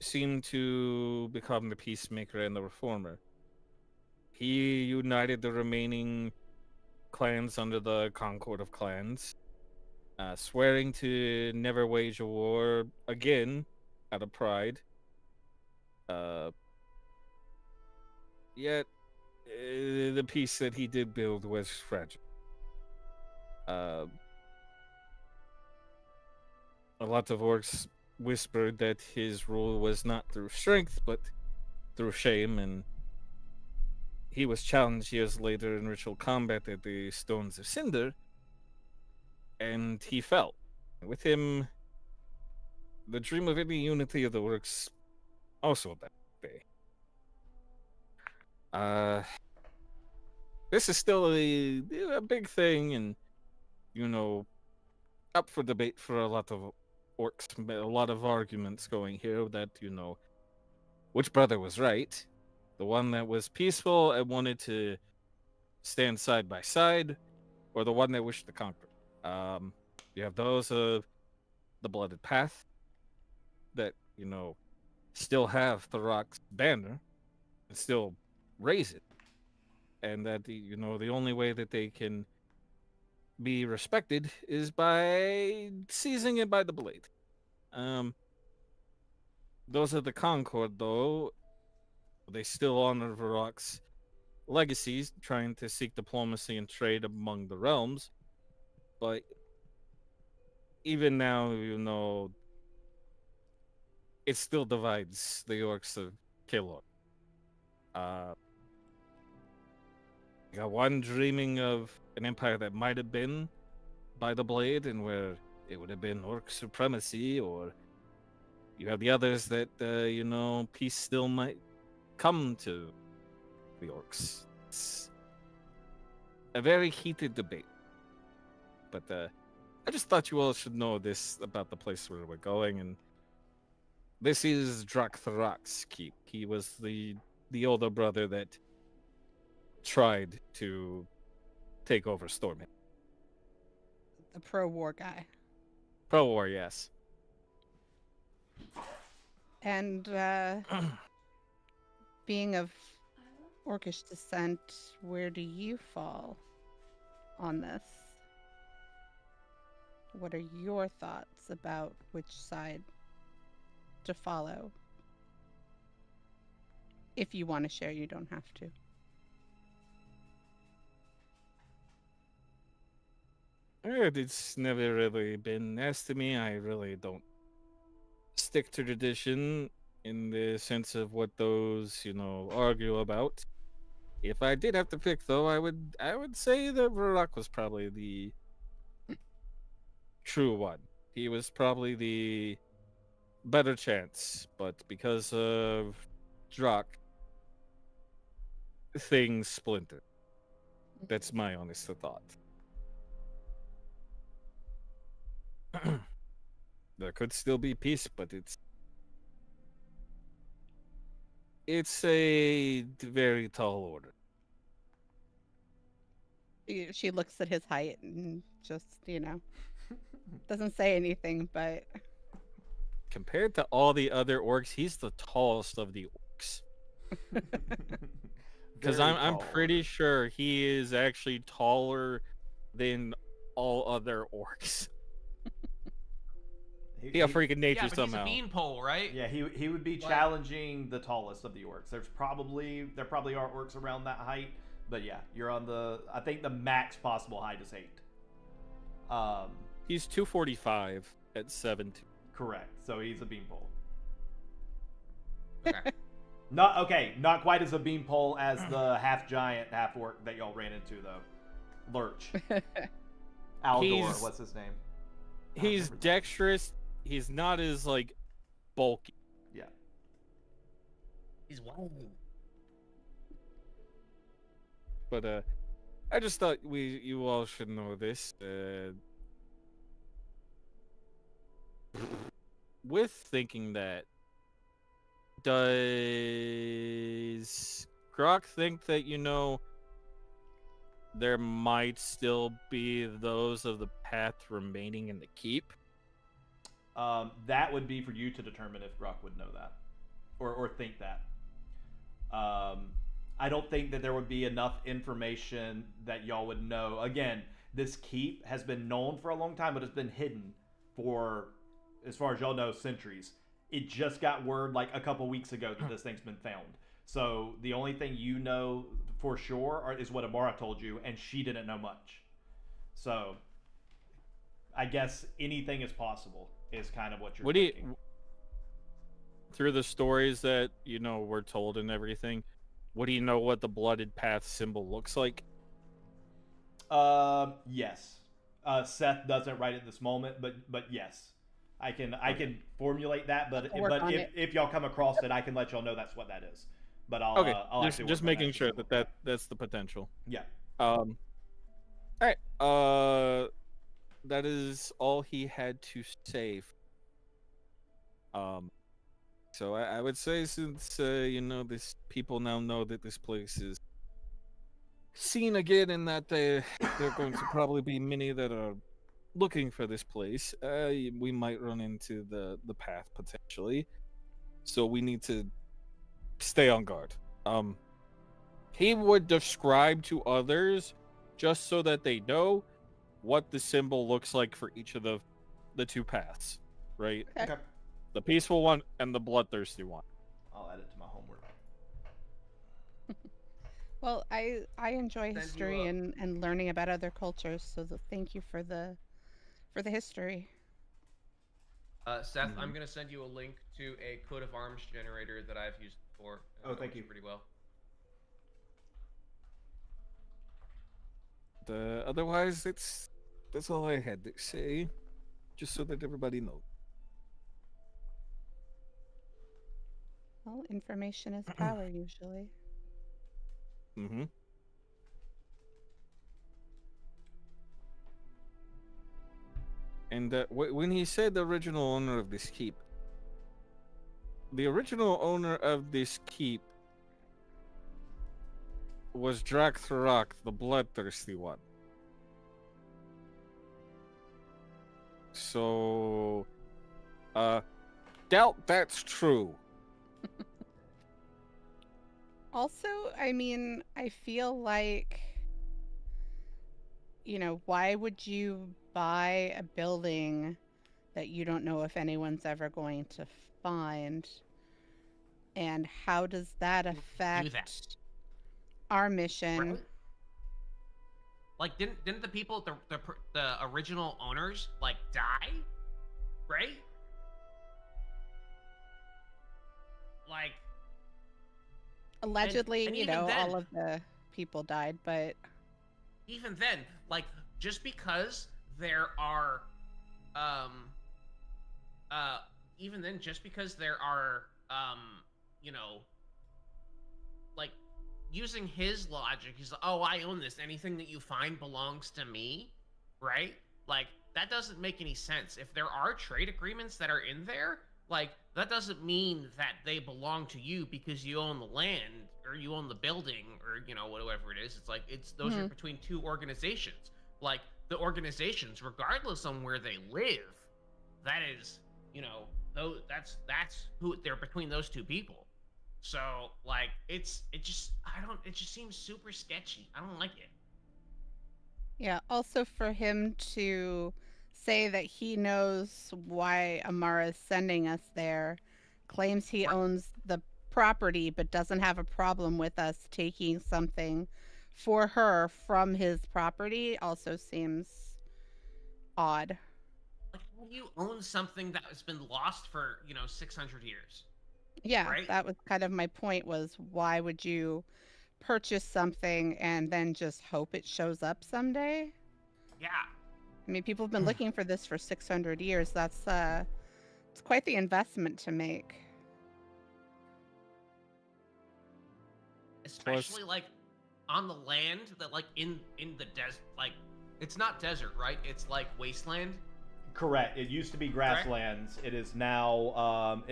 seemed to become the peacemaker and the reformer. He united the remaining clans under the Concord of Clans, swearing to never wage a war again out of pride. Yet, the peace that he did build was fragile. a lot of orcs whispered that his rule was not through strength, but through shame, and he was challenged years later in ritual combat at the Stones of Cinder, and he fell. With him, the dream of any unity of the orcs also that day. This is still a big thing, and you know, up for debate for a lot of orcs. A lot of arguments going here that which brother was right, the one that was peaceful and wanted to stand side by side, or the one that wished to conquer. You have those of the Blooded Path that still have Tharok's banner and still raise it, and that the only way that they can be respected is by seizing it by the blade. Those of the Concord, though, they still honor Varrock's legacies, trying to seek diplomacy and trade among the realms. But even now, it still divides the orcs of Kilor. You got one dreaming of an empire that might have been by the blade, and where it would have been orc supremacy, or you have the others that peace still might come to the orcs. It's a very heated debate, but I just thought you all should know this about the place where we're going. And this is Drak Tharok's keep. He was the older brother that tried to take over Stormhaven. The pro-war guy. Pro-war, yes. And being of orcish descent, where do you fall on this? What are your thoughts about which side to follow? If you want to share, you don't have to. It's never really been asked to me. I really don't stick to tradition in the sense of what those, argue about. If I did have to pick, though, I would say that Varrock was probably the true one. He was probably the better chance, but because of Drak, things splintered. That's my honest thought. There could still be peace, but it's a very tall order. She looks at his height and just, doesn't say anything, but compared to all the other orcs, he's the tallest of the orcs. Because I'm pretty sure he is actually taller than all other orcs. He a freaking nature somehow. He's a beanpole, right? Yeah, he would be challenging the tallest of the orcs. There probably are orcs around that height, but yeah, you're on I think the max possible height is 8. He's 245 at 7'2". Correct. So he's a beanpole. Okay. Not quite as a beanpole as the half giant, half orc that y'all ran into though. Lurch. Aldor, what's his name? He's dexterous. He's not as bulky. Yeah. He's wild. But I just thought you all should know this. With thinking that, does Grok think that there might still be those of the path remaining in the keep? That would be for you to determine if Grok would know that, or think that. I don't think that there would be enough information that y'all would know. Again, this keep has been known for a long time, but it's been hidden for, as far as y'all know, centuries. It just got word a couple weeks ago that this thing's been found. So the only thing you know for sure is what Amara told you, and she didn't know much. So I guess anything is possible. is kind of what you're What do you, thinking. through the stories that were told and everything, what do you know what the blooded path symbol looks like? Yes. Seth doesn't right at this moment, but yes, I can formulate that. But I'll work on it. if y'all come across it, I can let y'all know that's what that is. But I'll Okay, I'll actually just work on making sure specifically. that's the potential. Yeah. All right. That is all he had to say. So I would say, since this people now know that this place is seen again, and that there are going to probably be many that are looking for this place, we might run into the path potentially. So we need to stay on guard. He would describe to others, just so that they know what the symbol looks like for each of the two paths, right? Okay. The peaceful one and the bloodthirsty one. I'll add it to my homework. Well, I enjoy Send you history a- and learning about other cultures, so thank you for the history. Seth, Mhm. I'm gonna send you a link to a coat of arms generator that I've used before. Oh, thank works you. Pretty well. Otherwise, that's all I had to say, just so that everybody knows. Well, information is power usually. Mm-hmm. And when he said the original owner of this keep, the original owner of this keep was Tharok, the bloodthirsty one. So, doubt that's true. Also, I mean, I feel like, why would you buy a building that you don't know if anyone's ever going to find? And how does that Do affect that. our mission? Right? Like, didn't the people, the original owners, like, die? Right? Like, Allegedly, and even then, all of the people died, but even then, like, just because there are, um, even then, just because there are, you know, like, using his logic, he's like, oh, I own this. Anything that you find belongs to me, right? Like, that doesn't make any sense. If there are trade agreements that are in there, like, that doesn't mean that they belong to you because you own the land or you own the building or, whatever it is. It's like, those are between two organizations. Like, the organizations, regardless on where they live, that is, that's who they're between those two people. So, like, it just seems super sketchy. I don't like it. yeah, also for him to say that he knows why Amara is sending us there, claims he Right. owns the property but doesn't have a problem with us taking something for her from his property also seems odd. Like, how do you own something that has been lost for 600 years, Yeah, right? that was kind of my point, was why would you purchase something and then just hope it shows up someday? Yeah. I mean, people have been looking for this for 600 years. That's it's quite the investment to make. Especially like on the land that, like, in the desert, like, it's not desert, right? It's like wasteland. Correct. It used to be grasslands. It is now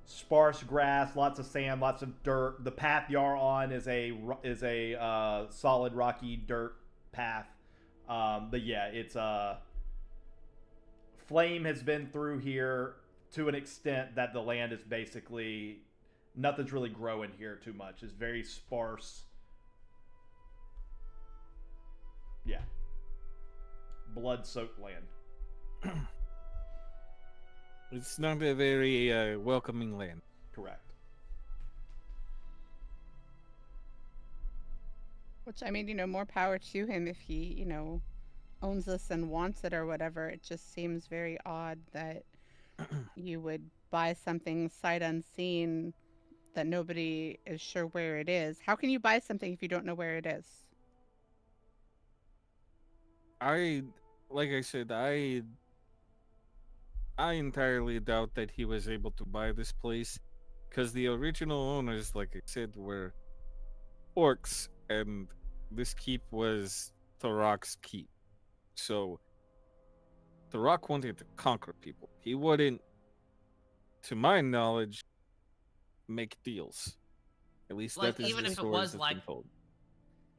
sparse grass, lots of sand, lots of dirt. The path you're on is a solid rocky dirt path. But yeah, it's flame has been through here to an extent that the land is basically nothing's really growing here too much. It's very sparse. Yeah. Blood-soaked land. It's not a very welcoming land. Correct. Which, I mean, more power to him if he, owns this and wants it or whatever, it just seems very odd that you would buy something sight unseen that nobody is sure where it is. How can you buy something if you don't know where it is? Like I said, I entirely doubt that he was able to buy this place, because the original owners, like I said, were orcs, and this keep was Tharok's keep. So Tharok wanted to conquer people. He wouldn't, to my knowledge, make deals. At least Like, that is even the if it stories was that's like, been told.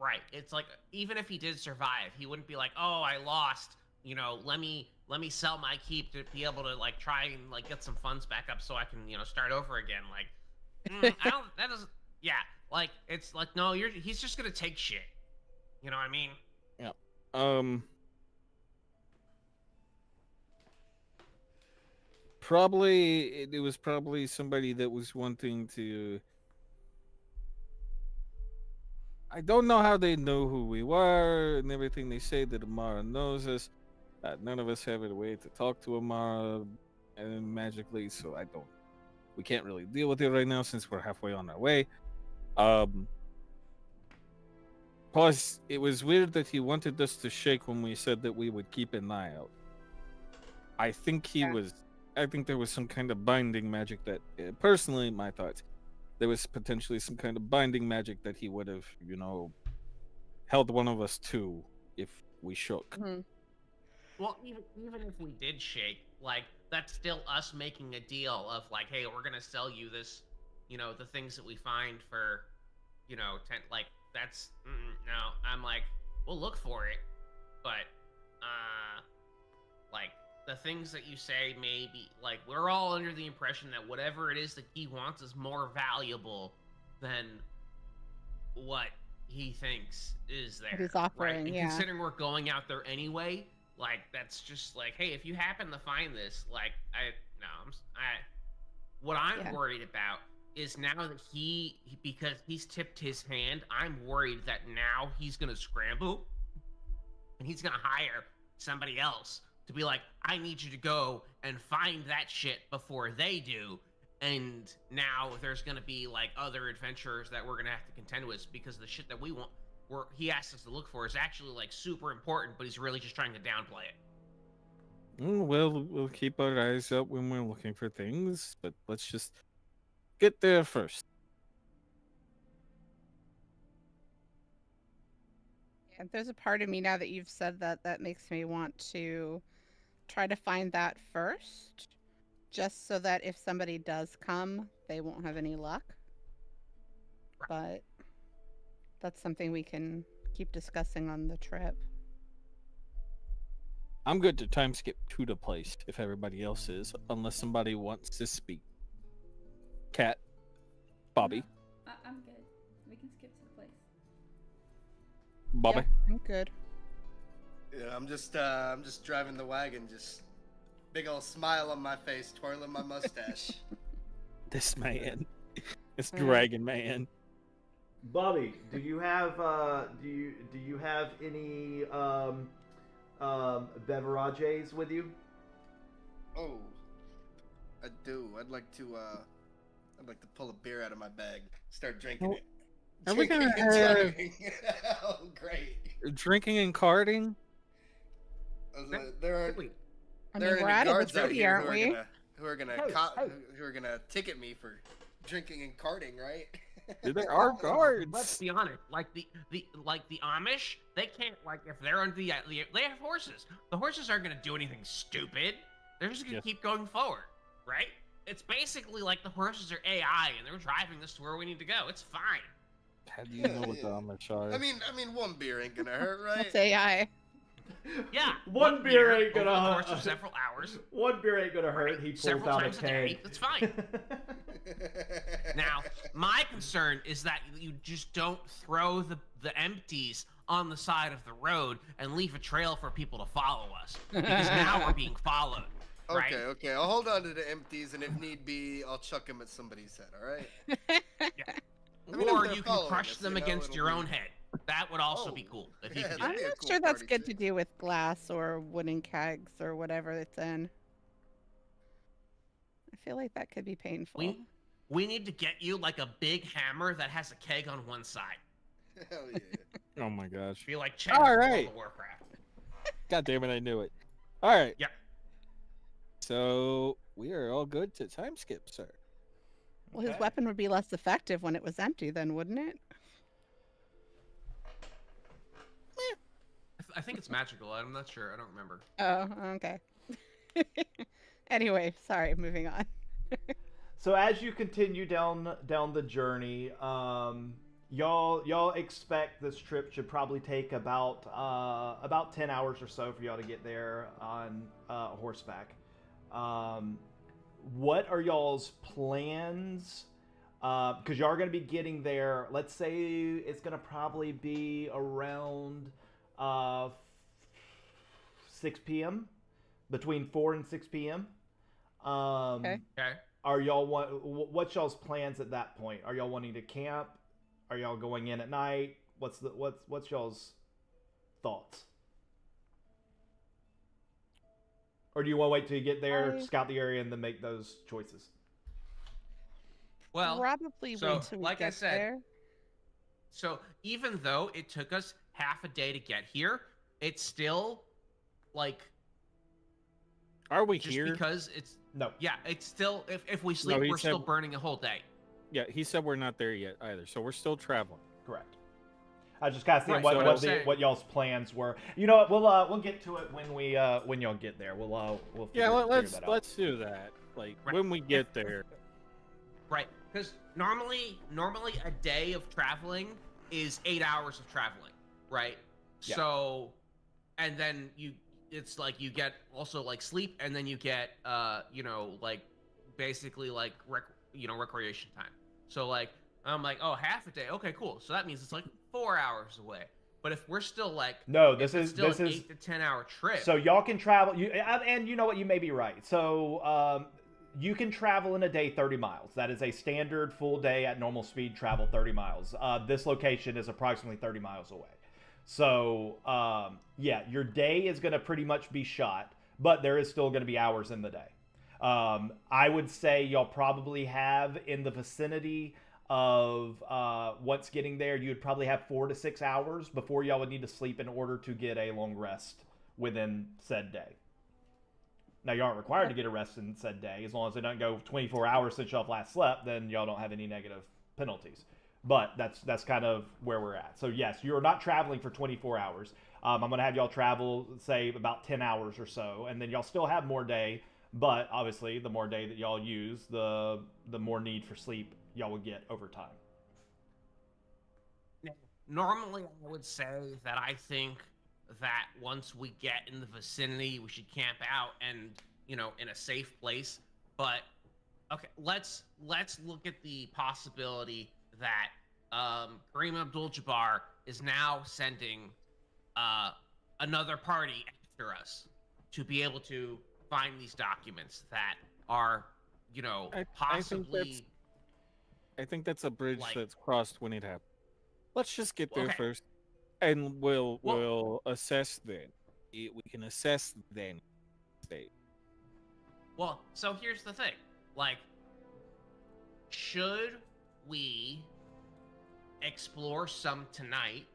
right, it's like, even if he did survive, he wouldn't be like, oh, I lost, you know, let me sell my keep to be able to like try and like get some funds back up so I can, you know, start over again. Like, I don't, that doesn't, yeah, like, it's like, no, he's just gonna take shit. You know what I mean? Yeah. Probably it was probably somebody that was wanting to. I don't know how they know who we were and everything. They say that Amara knows us. None of us have a way to talk to Amara and magically, so we can't really deal with it right now since we're halfway on our way. Plus, it was weird that he wanted us to shake when we said that we would keep an eye out. I think I think there was some kind of binding magic that, personally, my thoughts, there was potentially some kind of binding magic that he would have, you know, held one of us to if we shook. Mm-hmm. Well, even if we did shake, like, that's still us making a deal of like, hey, we're gonna sell you this, you know, the things that we find for, you know, like, that's no. I'm like, we'll look for it, but like, the things that you say may be like, we're all under the impression that whatever it is that he wants is more valuable than what he thinks is there. What he's offering, right? And yeah. considering we're going out there anyway, like, that's just like, hey, if you happen to find this, like, what I'm worried about is now that because he's tipped his hand, I'm worried that now he's gonna scramble and he's gonna hire somebody else to be like, I need you to go and find that shit before they do. And now there's gonna be like other adventurers that we're gonna have to contend with because the shit that we want, he asked us to look for, is actually like super important, but he's really just trying to downplay it. Well, we'll keep our eyes up when we're looking for things, but let's just get there first. And there's a part of me now that you've said that makes me want to try to find that first, just so that if somebody does come, they won't have any luck. But that's something we can keep discussing on the trip. I'm good to time skip to the place if everybody else is, unless somebody wants to speak. Cat, Bobby. No, I'm good. We can skip to the place. Bobby. Yeah, I'm good. Yeah, I'm just driving the wagon, just big old smile on my face, twirling my mustache. This man, this dragon man. Bobby, do you have do you have any beverages with you? Oh, I do. I'd like to pull a beer out of my bag, start drinking it. Are we gonna and have driving. Oh, great! drinking and karting? There aren't. I There mean, are we're any out of the guards out city, here aren't we? who are gonna who are gonna ticket me for drinking and carting, right? There are guards. Let's be honest. Like the Amish, they can't, like, if they're under the they have horses. The horses aren't gonna do anything stupid. They're just gonna keep going forward, right? It's basically like the horses are AI and they're driving us to where we need to go. It's fine. How do you know what the Amish are? I mean, one beer ain't gonna hurt, right? It's AI. Yeah. One beer ain't gonna over the course of several hours. One beer ain't gonna hurt. He pulls Several out times a a day. keg. That's fine. Now, my concern is that you just don't throw the empties on the side of the road and leave a trail for people to follow us. Because now we're being followed. Right? Okay. I'll hold on to the empties, and if need be, I'll chuck them at somebody's head. All right. Yeah. I mean, Or if they're you can following crush us, them you know, against it'll your be- own head. That would also be cool if you Yeah, could do I'm that'd be a not cool sure that's party, good too. to do with glass or wooden kegs or whatever it's in. I feel like that could be painful. We need to get you like a big hammer that has a keg on one side. Hell yeah. Oh my gosh. Be like Chen All from right. World of Warcraft. God damn it, I knew it. All right. Yep. So we are all good to time skip, sir. Well, his Okay. weapon would be less effective when it was empty, then, wouldn't it? I think it's magical. I'm not sure. I don't remember. Oh, okay. Anyway, sorry, moving on. So as you continue down the journey, y'all expect this trip should probably take about 10 hours or so for y'all to get there on horseback. What are y'all's plans? Because y'all are going to be getting there. Let's say it's going to probably be around 6 p.m. between 4 and 6 p.m. Okay. Okay. Are y'all what's y'all's plans at that point? Are y'all wanting to camp? Are y'all going in at night? What's y'all's thoughts? Or do you want to wait till you get there, scout the area, and then make those choices? Well, Probably so, wait till we like I get said, there. So even though it took us half a day to get here, it's still like Are we just here? because it's No. yeah, it's still if we sleep, he we're still said- burning a whole day. Yeah, he said we're not there yet either, so we're still traveling. Correct. I was just kind of seeing Right, what so I'm saying- what y'all's plans were. You know what? We'll get to it when y'all get there. We'll Yeah, figure let's that out. let's do that. Like Right. when we get there. Right, because normally a day of traveling is 8 hours of traveling, right? Yeah. So, and then it's like you get also like sleep, and then you get like basically like recreation time. So like I'm like, oh, half a day, okay, cool. So that means it's like 4 hours away. But if we're still like No, if this it's is still this an is 8 to 10 hour trip. so y'all can travel. And you know what? You may be right. So you can travel in a day 30 miles. That is a standard full day at normal speed travel 30 miles. This location is approximately 30 miles away. So yeah, your day is going to pretty much be shot, but there is still going to be hours in the day. I would say y'all probably have in the vicinity of once getting there, you would probably have 4 to 6 hours before y'all would need to sleep in order to get a long rest within said day. Now, you aren't required to get a rest in said day. As long as it doesn't go 24 hours since y'all last slept, then y'all don't have any negative penalties. But that's kind of where we're at. So yes, you're not traveling for 24 hours. I'm going to have y'all travel, say, about 10 hours or so, and then y'all still have more day. But obviously, the more day that y'all use, the more need for sleep y'all would get over time. Normally, I would say that I think that once we get in the vicinity, we should camp out and in a safe place. But okay, let's look at the possibility that Kareem Abdul-Jabbar is now sending another party after us to be able to find these documents that are possibly. I think that's a bridge like- that's crossed when it happens. Let's just get there Okay. first, and we'll assess then. We can assess then. State. Well, so here's the thing. Like, should we explore some tonight,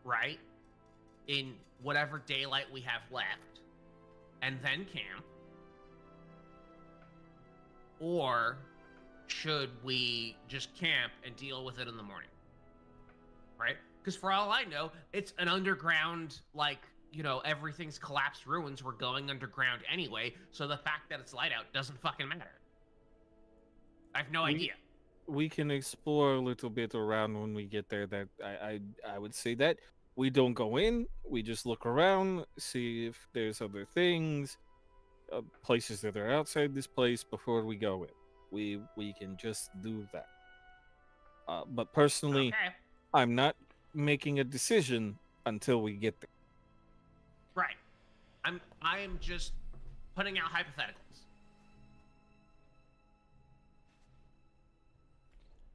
right? In whatever daylight we have left, and then camp? Or should we just camp and deal with it in the morning? Right? Because for all I know, it's an underground, everything's collapsed ruins. We're going underground anyway, so the fact that it's light out doesn't fucking matter. I have no idea. We can explore a little bit around when we get there. That I would say that we don't go in. We just look around, see if there's other things, places that are outside this place before we go in. We can just do that. But personally, Okay. I'm not making a decision until we get there. Right. I am just putting out hypotheticals.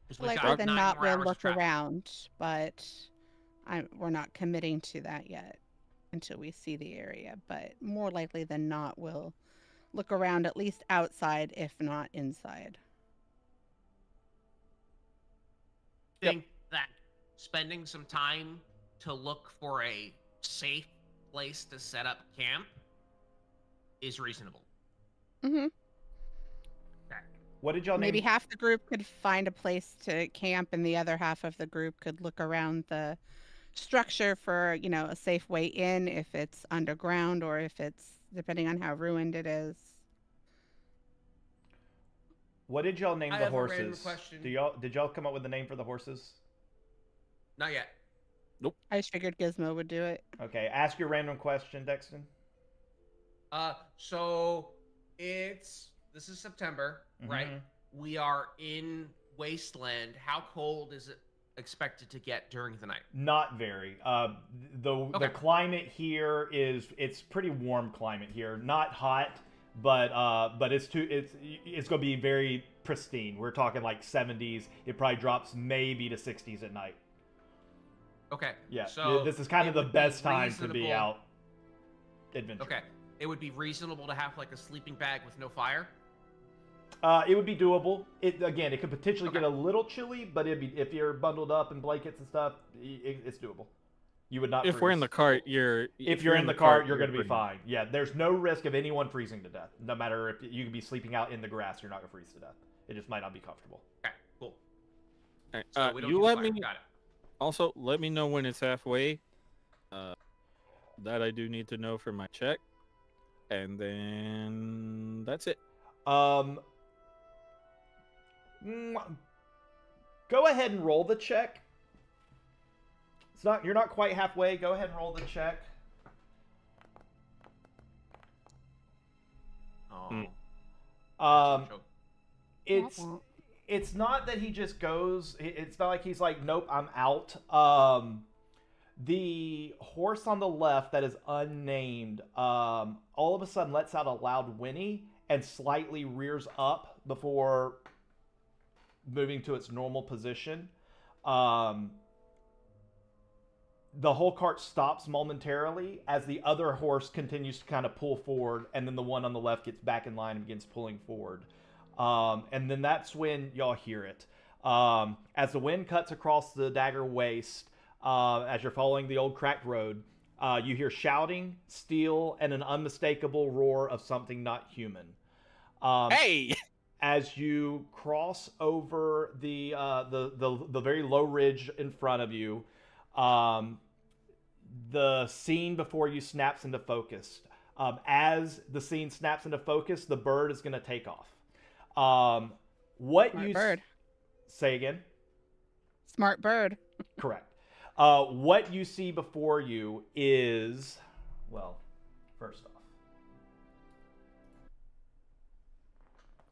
'Cause we've Likely got than 9 not, more we'll hours to look travel. around, but we're not committing to that yet until we see the area, but more likely than not, we'll look around at least outside, if not inside. Think that spending some time to look for a safe place to set up camp is reasonable. Mm-hmm. Okay. What did y'all Maybe name? half the group could find a place to camp, and the other half of the group could look around the structure for, a safe way in, if it's underground or if it's, depending on how ruined it is. What did y'all name I the have a random horses? question. Did y'all come up with a name for the horses? Not yet. I just figured Gizmo would do it. Okay, ask your random question, Dexton. So this is September, right? Mhm. We are in Wasteland. How cold is it expected to get during the night? Not very. The climate here it's pretty warm climate here. Not hot, but it's gonna be very pristine. We're talking like 70s. It probably drops maybe to 60s at night. Okay. Yeah. So this is kind of the best time to be reasonable- out adventuring. Okay. It would be reasonable to have like a sleeping bag with no fire. It would be doable. It could potentially Okay. get a little chilly, but if you're bundled up in blankets and stuff, it's doable. You would not. If we're in freeze. the cart, If you're in the cart, you're going to be pretty- fine. Yeah, there's no risk of anyone freezing to death. No matter if you could be sleeping out in the grass, you're not going to freeze to death. It just might not be comfortable. Okay. Cool. All right, So we don't you use let fire. me Got it. also let me know when it's halfway. That I do need to know for my check, and then that's it. Go ahead and roll the check. You're not quite halfway. Go ahead and roll the check. Oh. It's not that he just goes. It's not like he's like, nope, I'm out. The horse on the left that is unnamed, all of a sudden lets out a loud whinny and slightly rears up before moving to its normal position. The whole cart stops momentarily as the other horse continues to kind of pull forward, and then the one on the left gets back in line and begins pulling forward. And then that's when y'all hear it. As the wind cuts across the Dagger Waste, as you're following the old cracked road, you hear shouting, steel, and an unmistakable roar of something not human. Hey! As you cross over the very low ridge in front of you, the scene before you snaps into focus. As the scene snaps into focus, the bird is going to take off. Smart bird. Say again? Smart bird. Correct. What you see before you is, well, first off.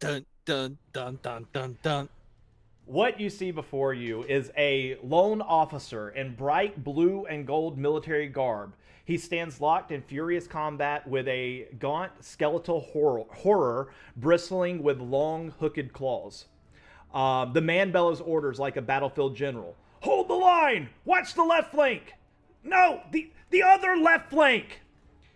Dun dun dun dun dun dun. What you see before you is a lone officer in bright blue and gold military garb. He stands locked in furious combat with a gaunt skeletal horror bristling with long hooked claws. The man bellows orders like a battlefield general. Hold the line! Watch the left flank! No, the other left flank!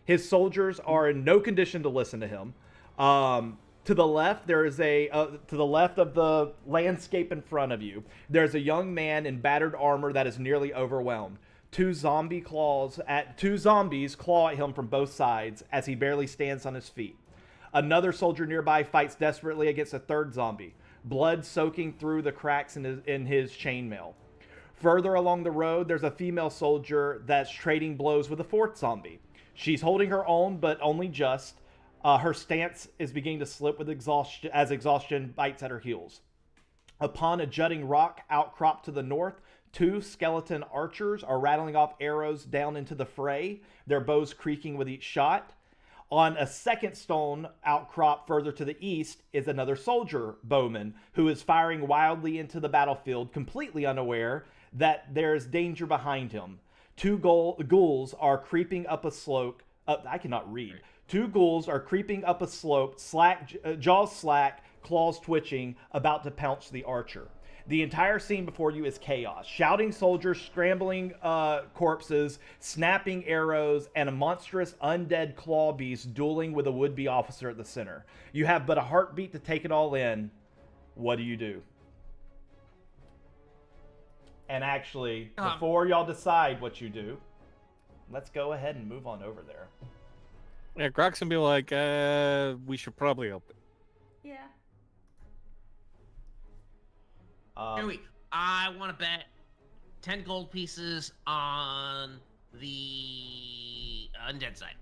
His soldiers are in no condition to listen to him. To the left, there is to the left of the landscape in front of you, there's a young man in battered armor that is nearly overwhelmed. Two zombies claw at him from both sides as he barely stands on his feet. Another soldier nearby fights desperately against a third zombie, blood soaking through the cracks in his chainmail. Further along the road, there's a female soldier that's trading blows with a fourth zombie. She's holding her own, but only just. Her stance is beginning to slip with exhaustion as exhaustion bites at her heels. Upon a jutting rock outcrop to the north, two skeleton archers are rattling off arrows down into the fray, their bows creaking with each shot. On a second stone outcrop further to the east is another soldier bowman who is firing wildly into the battlefield, completely unaware that there is danger behind him. Two ghouls are creeping up a slope. I cannot read. Two ghouls are creeping up a slope, jaws slack, claws twitching, about to pounce the archer. The entire scene before you is chaos. Shouting soldiers, scrambling corpses, snapping arrows, and a monstrous undead claw beast dueling with a would-be officer at the center. You have but a heartbeat to take it all in. What do you do? And actually, before y'all decide what you do, let's go ahead and move on over there. Yeah, Grok's gonna be like, we should probably open. Yeah. Anyway, I want to bet 10 gold pieces on the undead side.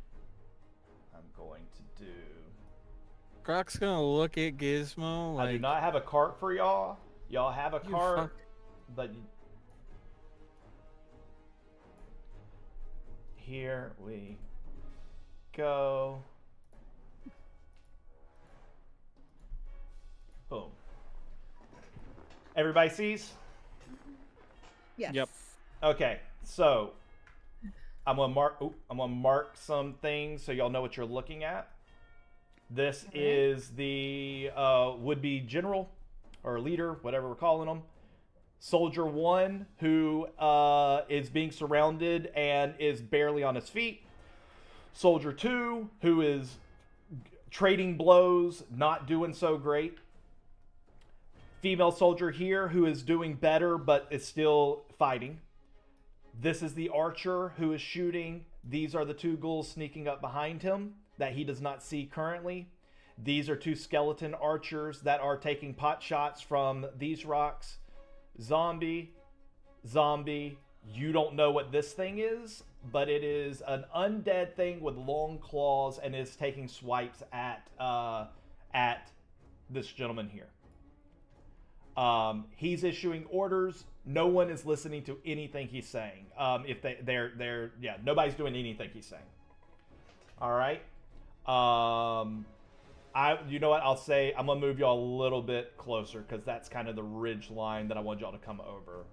I'm going to do... Grok's gonna look at Gizmo like... I do not have a cart for y'all. Y'all have a cart, but... Here we go. Boom. Everybody sees? Yes. Yep. Okay, so I'm gonna mark some things so y'all know what you're looking at. This is the would-be general or leader, whatever we're calling them. Soldier 1, who is being surrounded and is barely on his feet. Soldier 2, who is trading blows, not doing so great. Female soldier here, who is doing better but is still fighting. This is the archer who is shooting. These are the 2 ghouls sneaking up behind him that he does not see currently. These are 2 skeleton archers that are taking pot shots from these rocks. Zombie, you don't know what this thing is, but it is an undead thing with long claws and is taking swipes at this gentleman here. He's issuing orders. No one is listening to anything he's saying. If they're nobody's doing anything he's saying. All right. You know what? I'll say I'm gonna move y'all a little bit closer because that's kind of the ridge line that I want y'all to come over.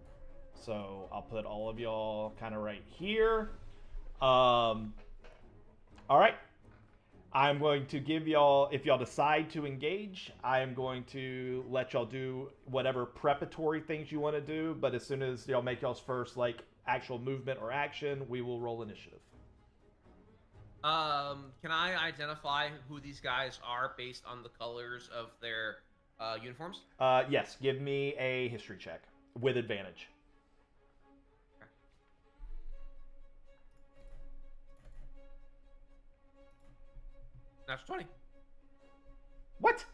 So I'll put all of y'all kind of right here. All right. I'm going to give y'all, if y'all decide to engage, I am going to let y'all do whatever preparatory things you want to do. But as soon as y'all make y'all's first like actual movement or action, we will roll initiative. Can I identify who these guys are based on the colors of their uniforms? Yes. Give me a history check with advantage. Okay. Natural 20. What?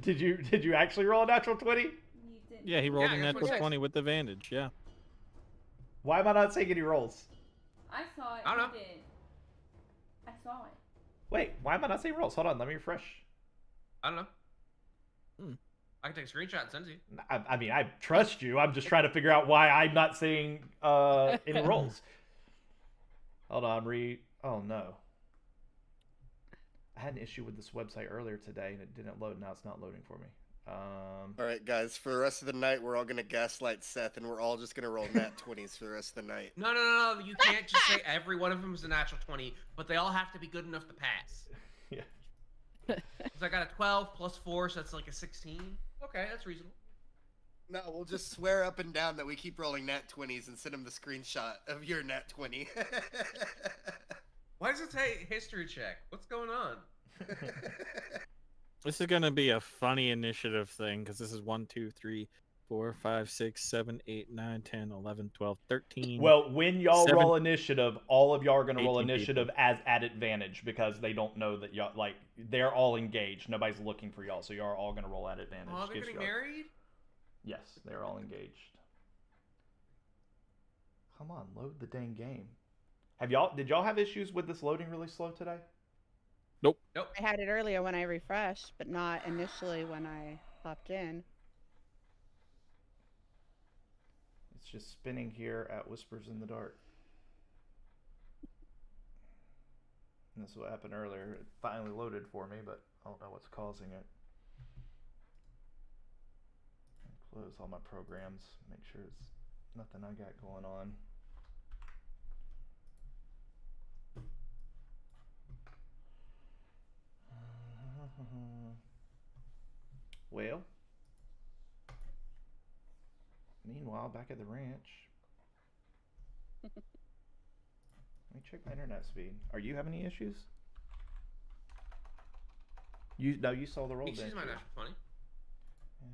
Did you actually roll a natural 20? You did. Yeah, he rolled Yeah, a that's what natural it 20 with advantage, yeah. Why am I not seeing any rolls? I saw it. I don't know. You did. I saw it. Wait, why am I not seeing rolls? Hold on, let me refresh. I don't know. I can take a screenshot and send it to you. I mean, I trust you. I'm just trying to figure out why I'm not seeing any rolls. Hold on, oh no. I had an issue with this website earlier today and it didn't load. Now it's not loading for me. All right, guys. For the rest of the night, we're all gonna gaslight Seth, and we're all just gonna roll nat 20s for the rest of the night. No. You can't just say every one of them is a natural 20, but they all have to be good enough to pass. Yeah. So I got a 12 plus 4, so that's like a 16. Okay, that's reasonable. No, we'll just swear up and down that we keep rolling nat 20s and send him the screenshot of your nat 20. Why does it say history check? What's going on? This is gonna be a funny initiative thing because this is 1, 2, 3, 4, 5, 6, 7, 8, 9, 10, 11, 12, 13. Well, when y'all 7, roll initiative, all of y'all are going to roll 18 initiative as at advantage because they don't know that y'all, like, they're all engaged. Nobody's looking for y'all, so y'all are all going to roll at advantage. Oh, they're Gives getting y'all- married? Yes, they're all engaged. Come on, load the dang game. Did y'all have issues with this loading really slow today? Nope. I had it earlier when I refreshed, but not initially when I hopped in. It's just spinning here at Whispers in the Dark. And this is what happened earlier. It finally loaded for me, but I don't know what's causing it. Close all my programs. Make sure it's nothing I got going on. Well, meanwhile, back at the ranch. Let me check my internet speed. Are you having any issues? You saw the roll. Excuse my natural 20. Yeah.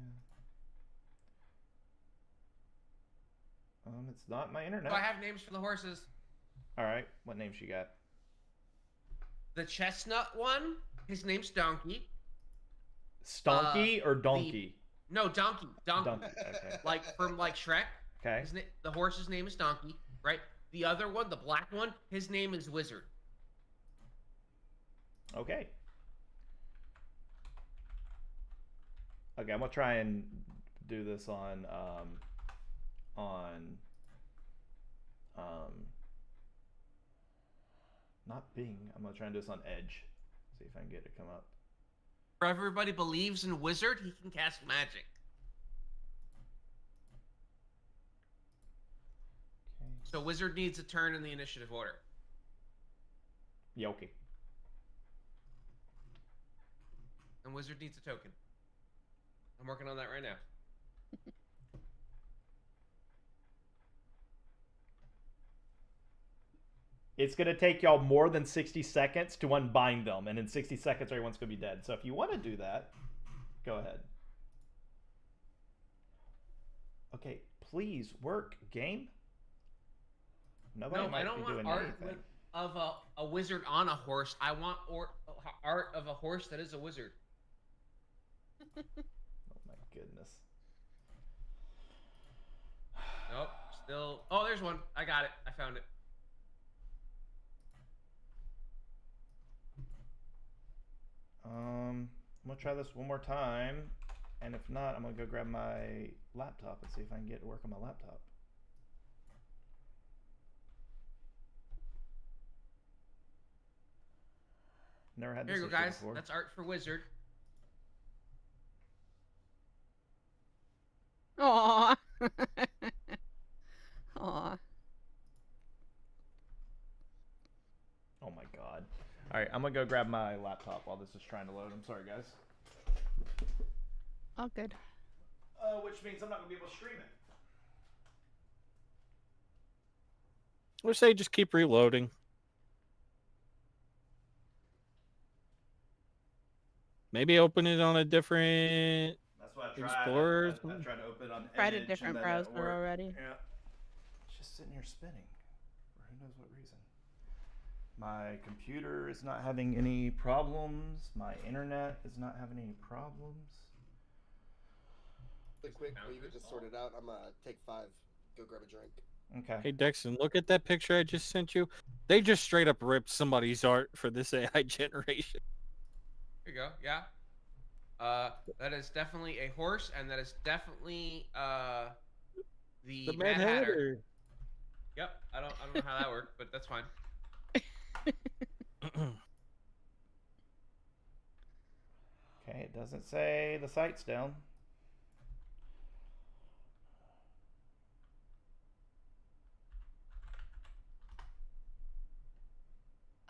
It's not my internet. Oh, I have names for the horses. All right, what names you got? The chestnut one, his name's Donkey. Stonky or Donkey? No, Donkey. Donkey. Okay. Like from Shrek. Okay. The horse's name is Donkey, right? The other one, the black one, his name is Wizard. Okay. Okay, I'm gonna try and do this on not Bing. I'm gonna try and do this on Edge. See if I can get it to come up. For everybody believes in Wizard, he can cast magic. Okay. So Wizard needs a turn in the initiative order. Yeah, okay. And Wizard needs a token. I'm working on that right now. It's going to take y'all more than 60 seconds to unbind them, and in 60 seconds, everyone's going to be dead. So if you want to do that, go ahead. Okay, please work, game. Nobody might be doing anything. Of a wizard on a horse. I want art of a horse that is a wizard. Oh my goodness. Nope, still. Oh, there's one. I got it. I found it. I'm gonna try this one more time, and if not, I'm gonna go grab my laptop and see if I can get it to work on my laptop. Never had this Here you go, issue guys. before. That's art for wizard. Aww. Aww. Oh my god. Alright, I'm gonna go grab my laptop while this is trying to load. I'm sorry, guys. Oh, good. Which means I'm not gonna be able to stream it. Or say just keep reloading. Maybe open it on a different That's what I tried. Explorer. I tried to open it on Tried a Edge, different and that didn't browser work. already. Yeah. It's just sitting here spinning for who knows what reason. My computer is not having any problems. My internet is not having any problems. Really quick, you can just sort it out. I'm gonna take 5. Go grab a drink. Okay. Hey Dexon, look at that picture I just sent you. They just straight up ripped somebody's art for this AI generation. Here you go. Yeah. That is definitely a horse, and that is definitely the Mad Hatter. Yep. I don't know how that worked, but that's fine. Okay, it doesn't say the site's down.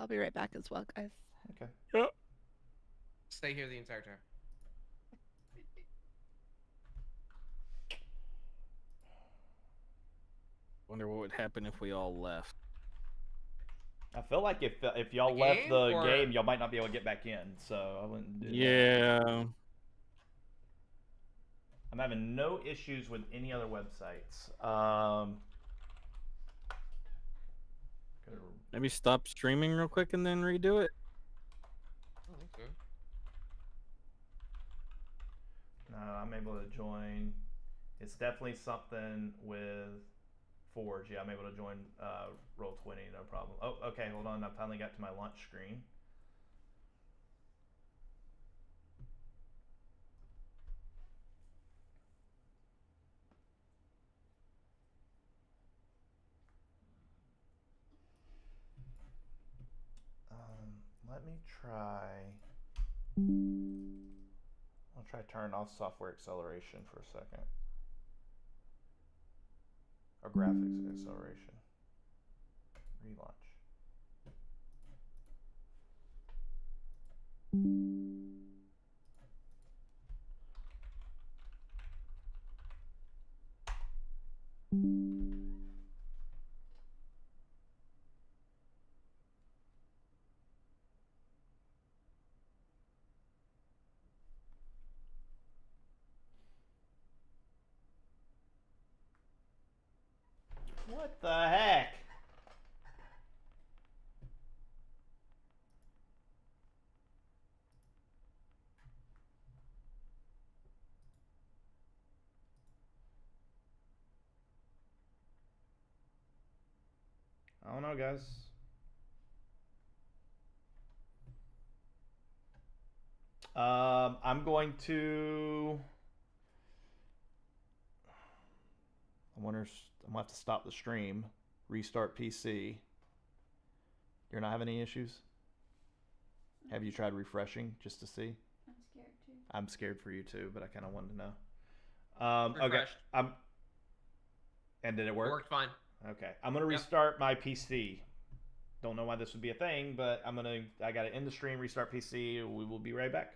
I'll be right back as well, guys. Okay. Yep. Stay here the entire time. Wonder what would happen if we all left. I feel like if y'all The left game, the or- game, y'all might not be able to get back in. So I wouldn't do that. Yeah. I'm having no issues with any other websites. Maybe stop streaming real quick and then redo it. Oh, okay. No, I'm able to join. It's definitely something with Forge. Yeah, I'm able to join Roll20, no problem. Oh, okay, hold on. I finally got to my launch screen. Let me try. I'll try turn off software acceleration for a second. Or graphics acceleration. Relaunch. the heck? I don't know, guys. I'm going to. I'm gonna have to stop the stream, restart PC. You're not having any issues? Have you tried refreshing just to see? I'm scared too. I'm scared for you too, but I kind of wanted to know. Okay. Refreshed. And did it It work? worked fine. Okay. I'm gonna restart my PC. Don't know why this would be a thing, but I gotta end the stream, restart PC. We will be right back.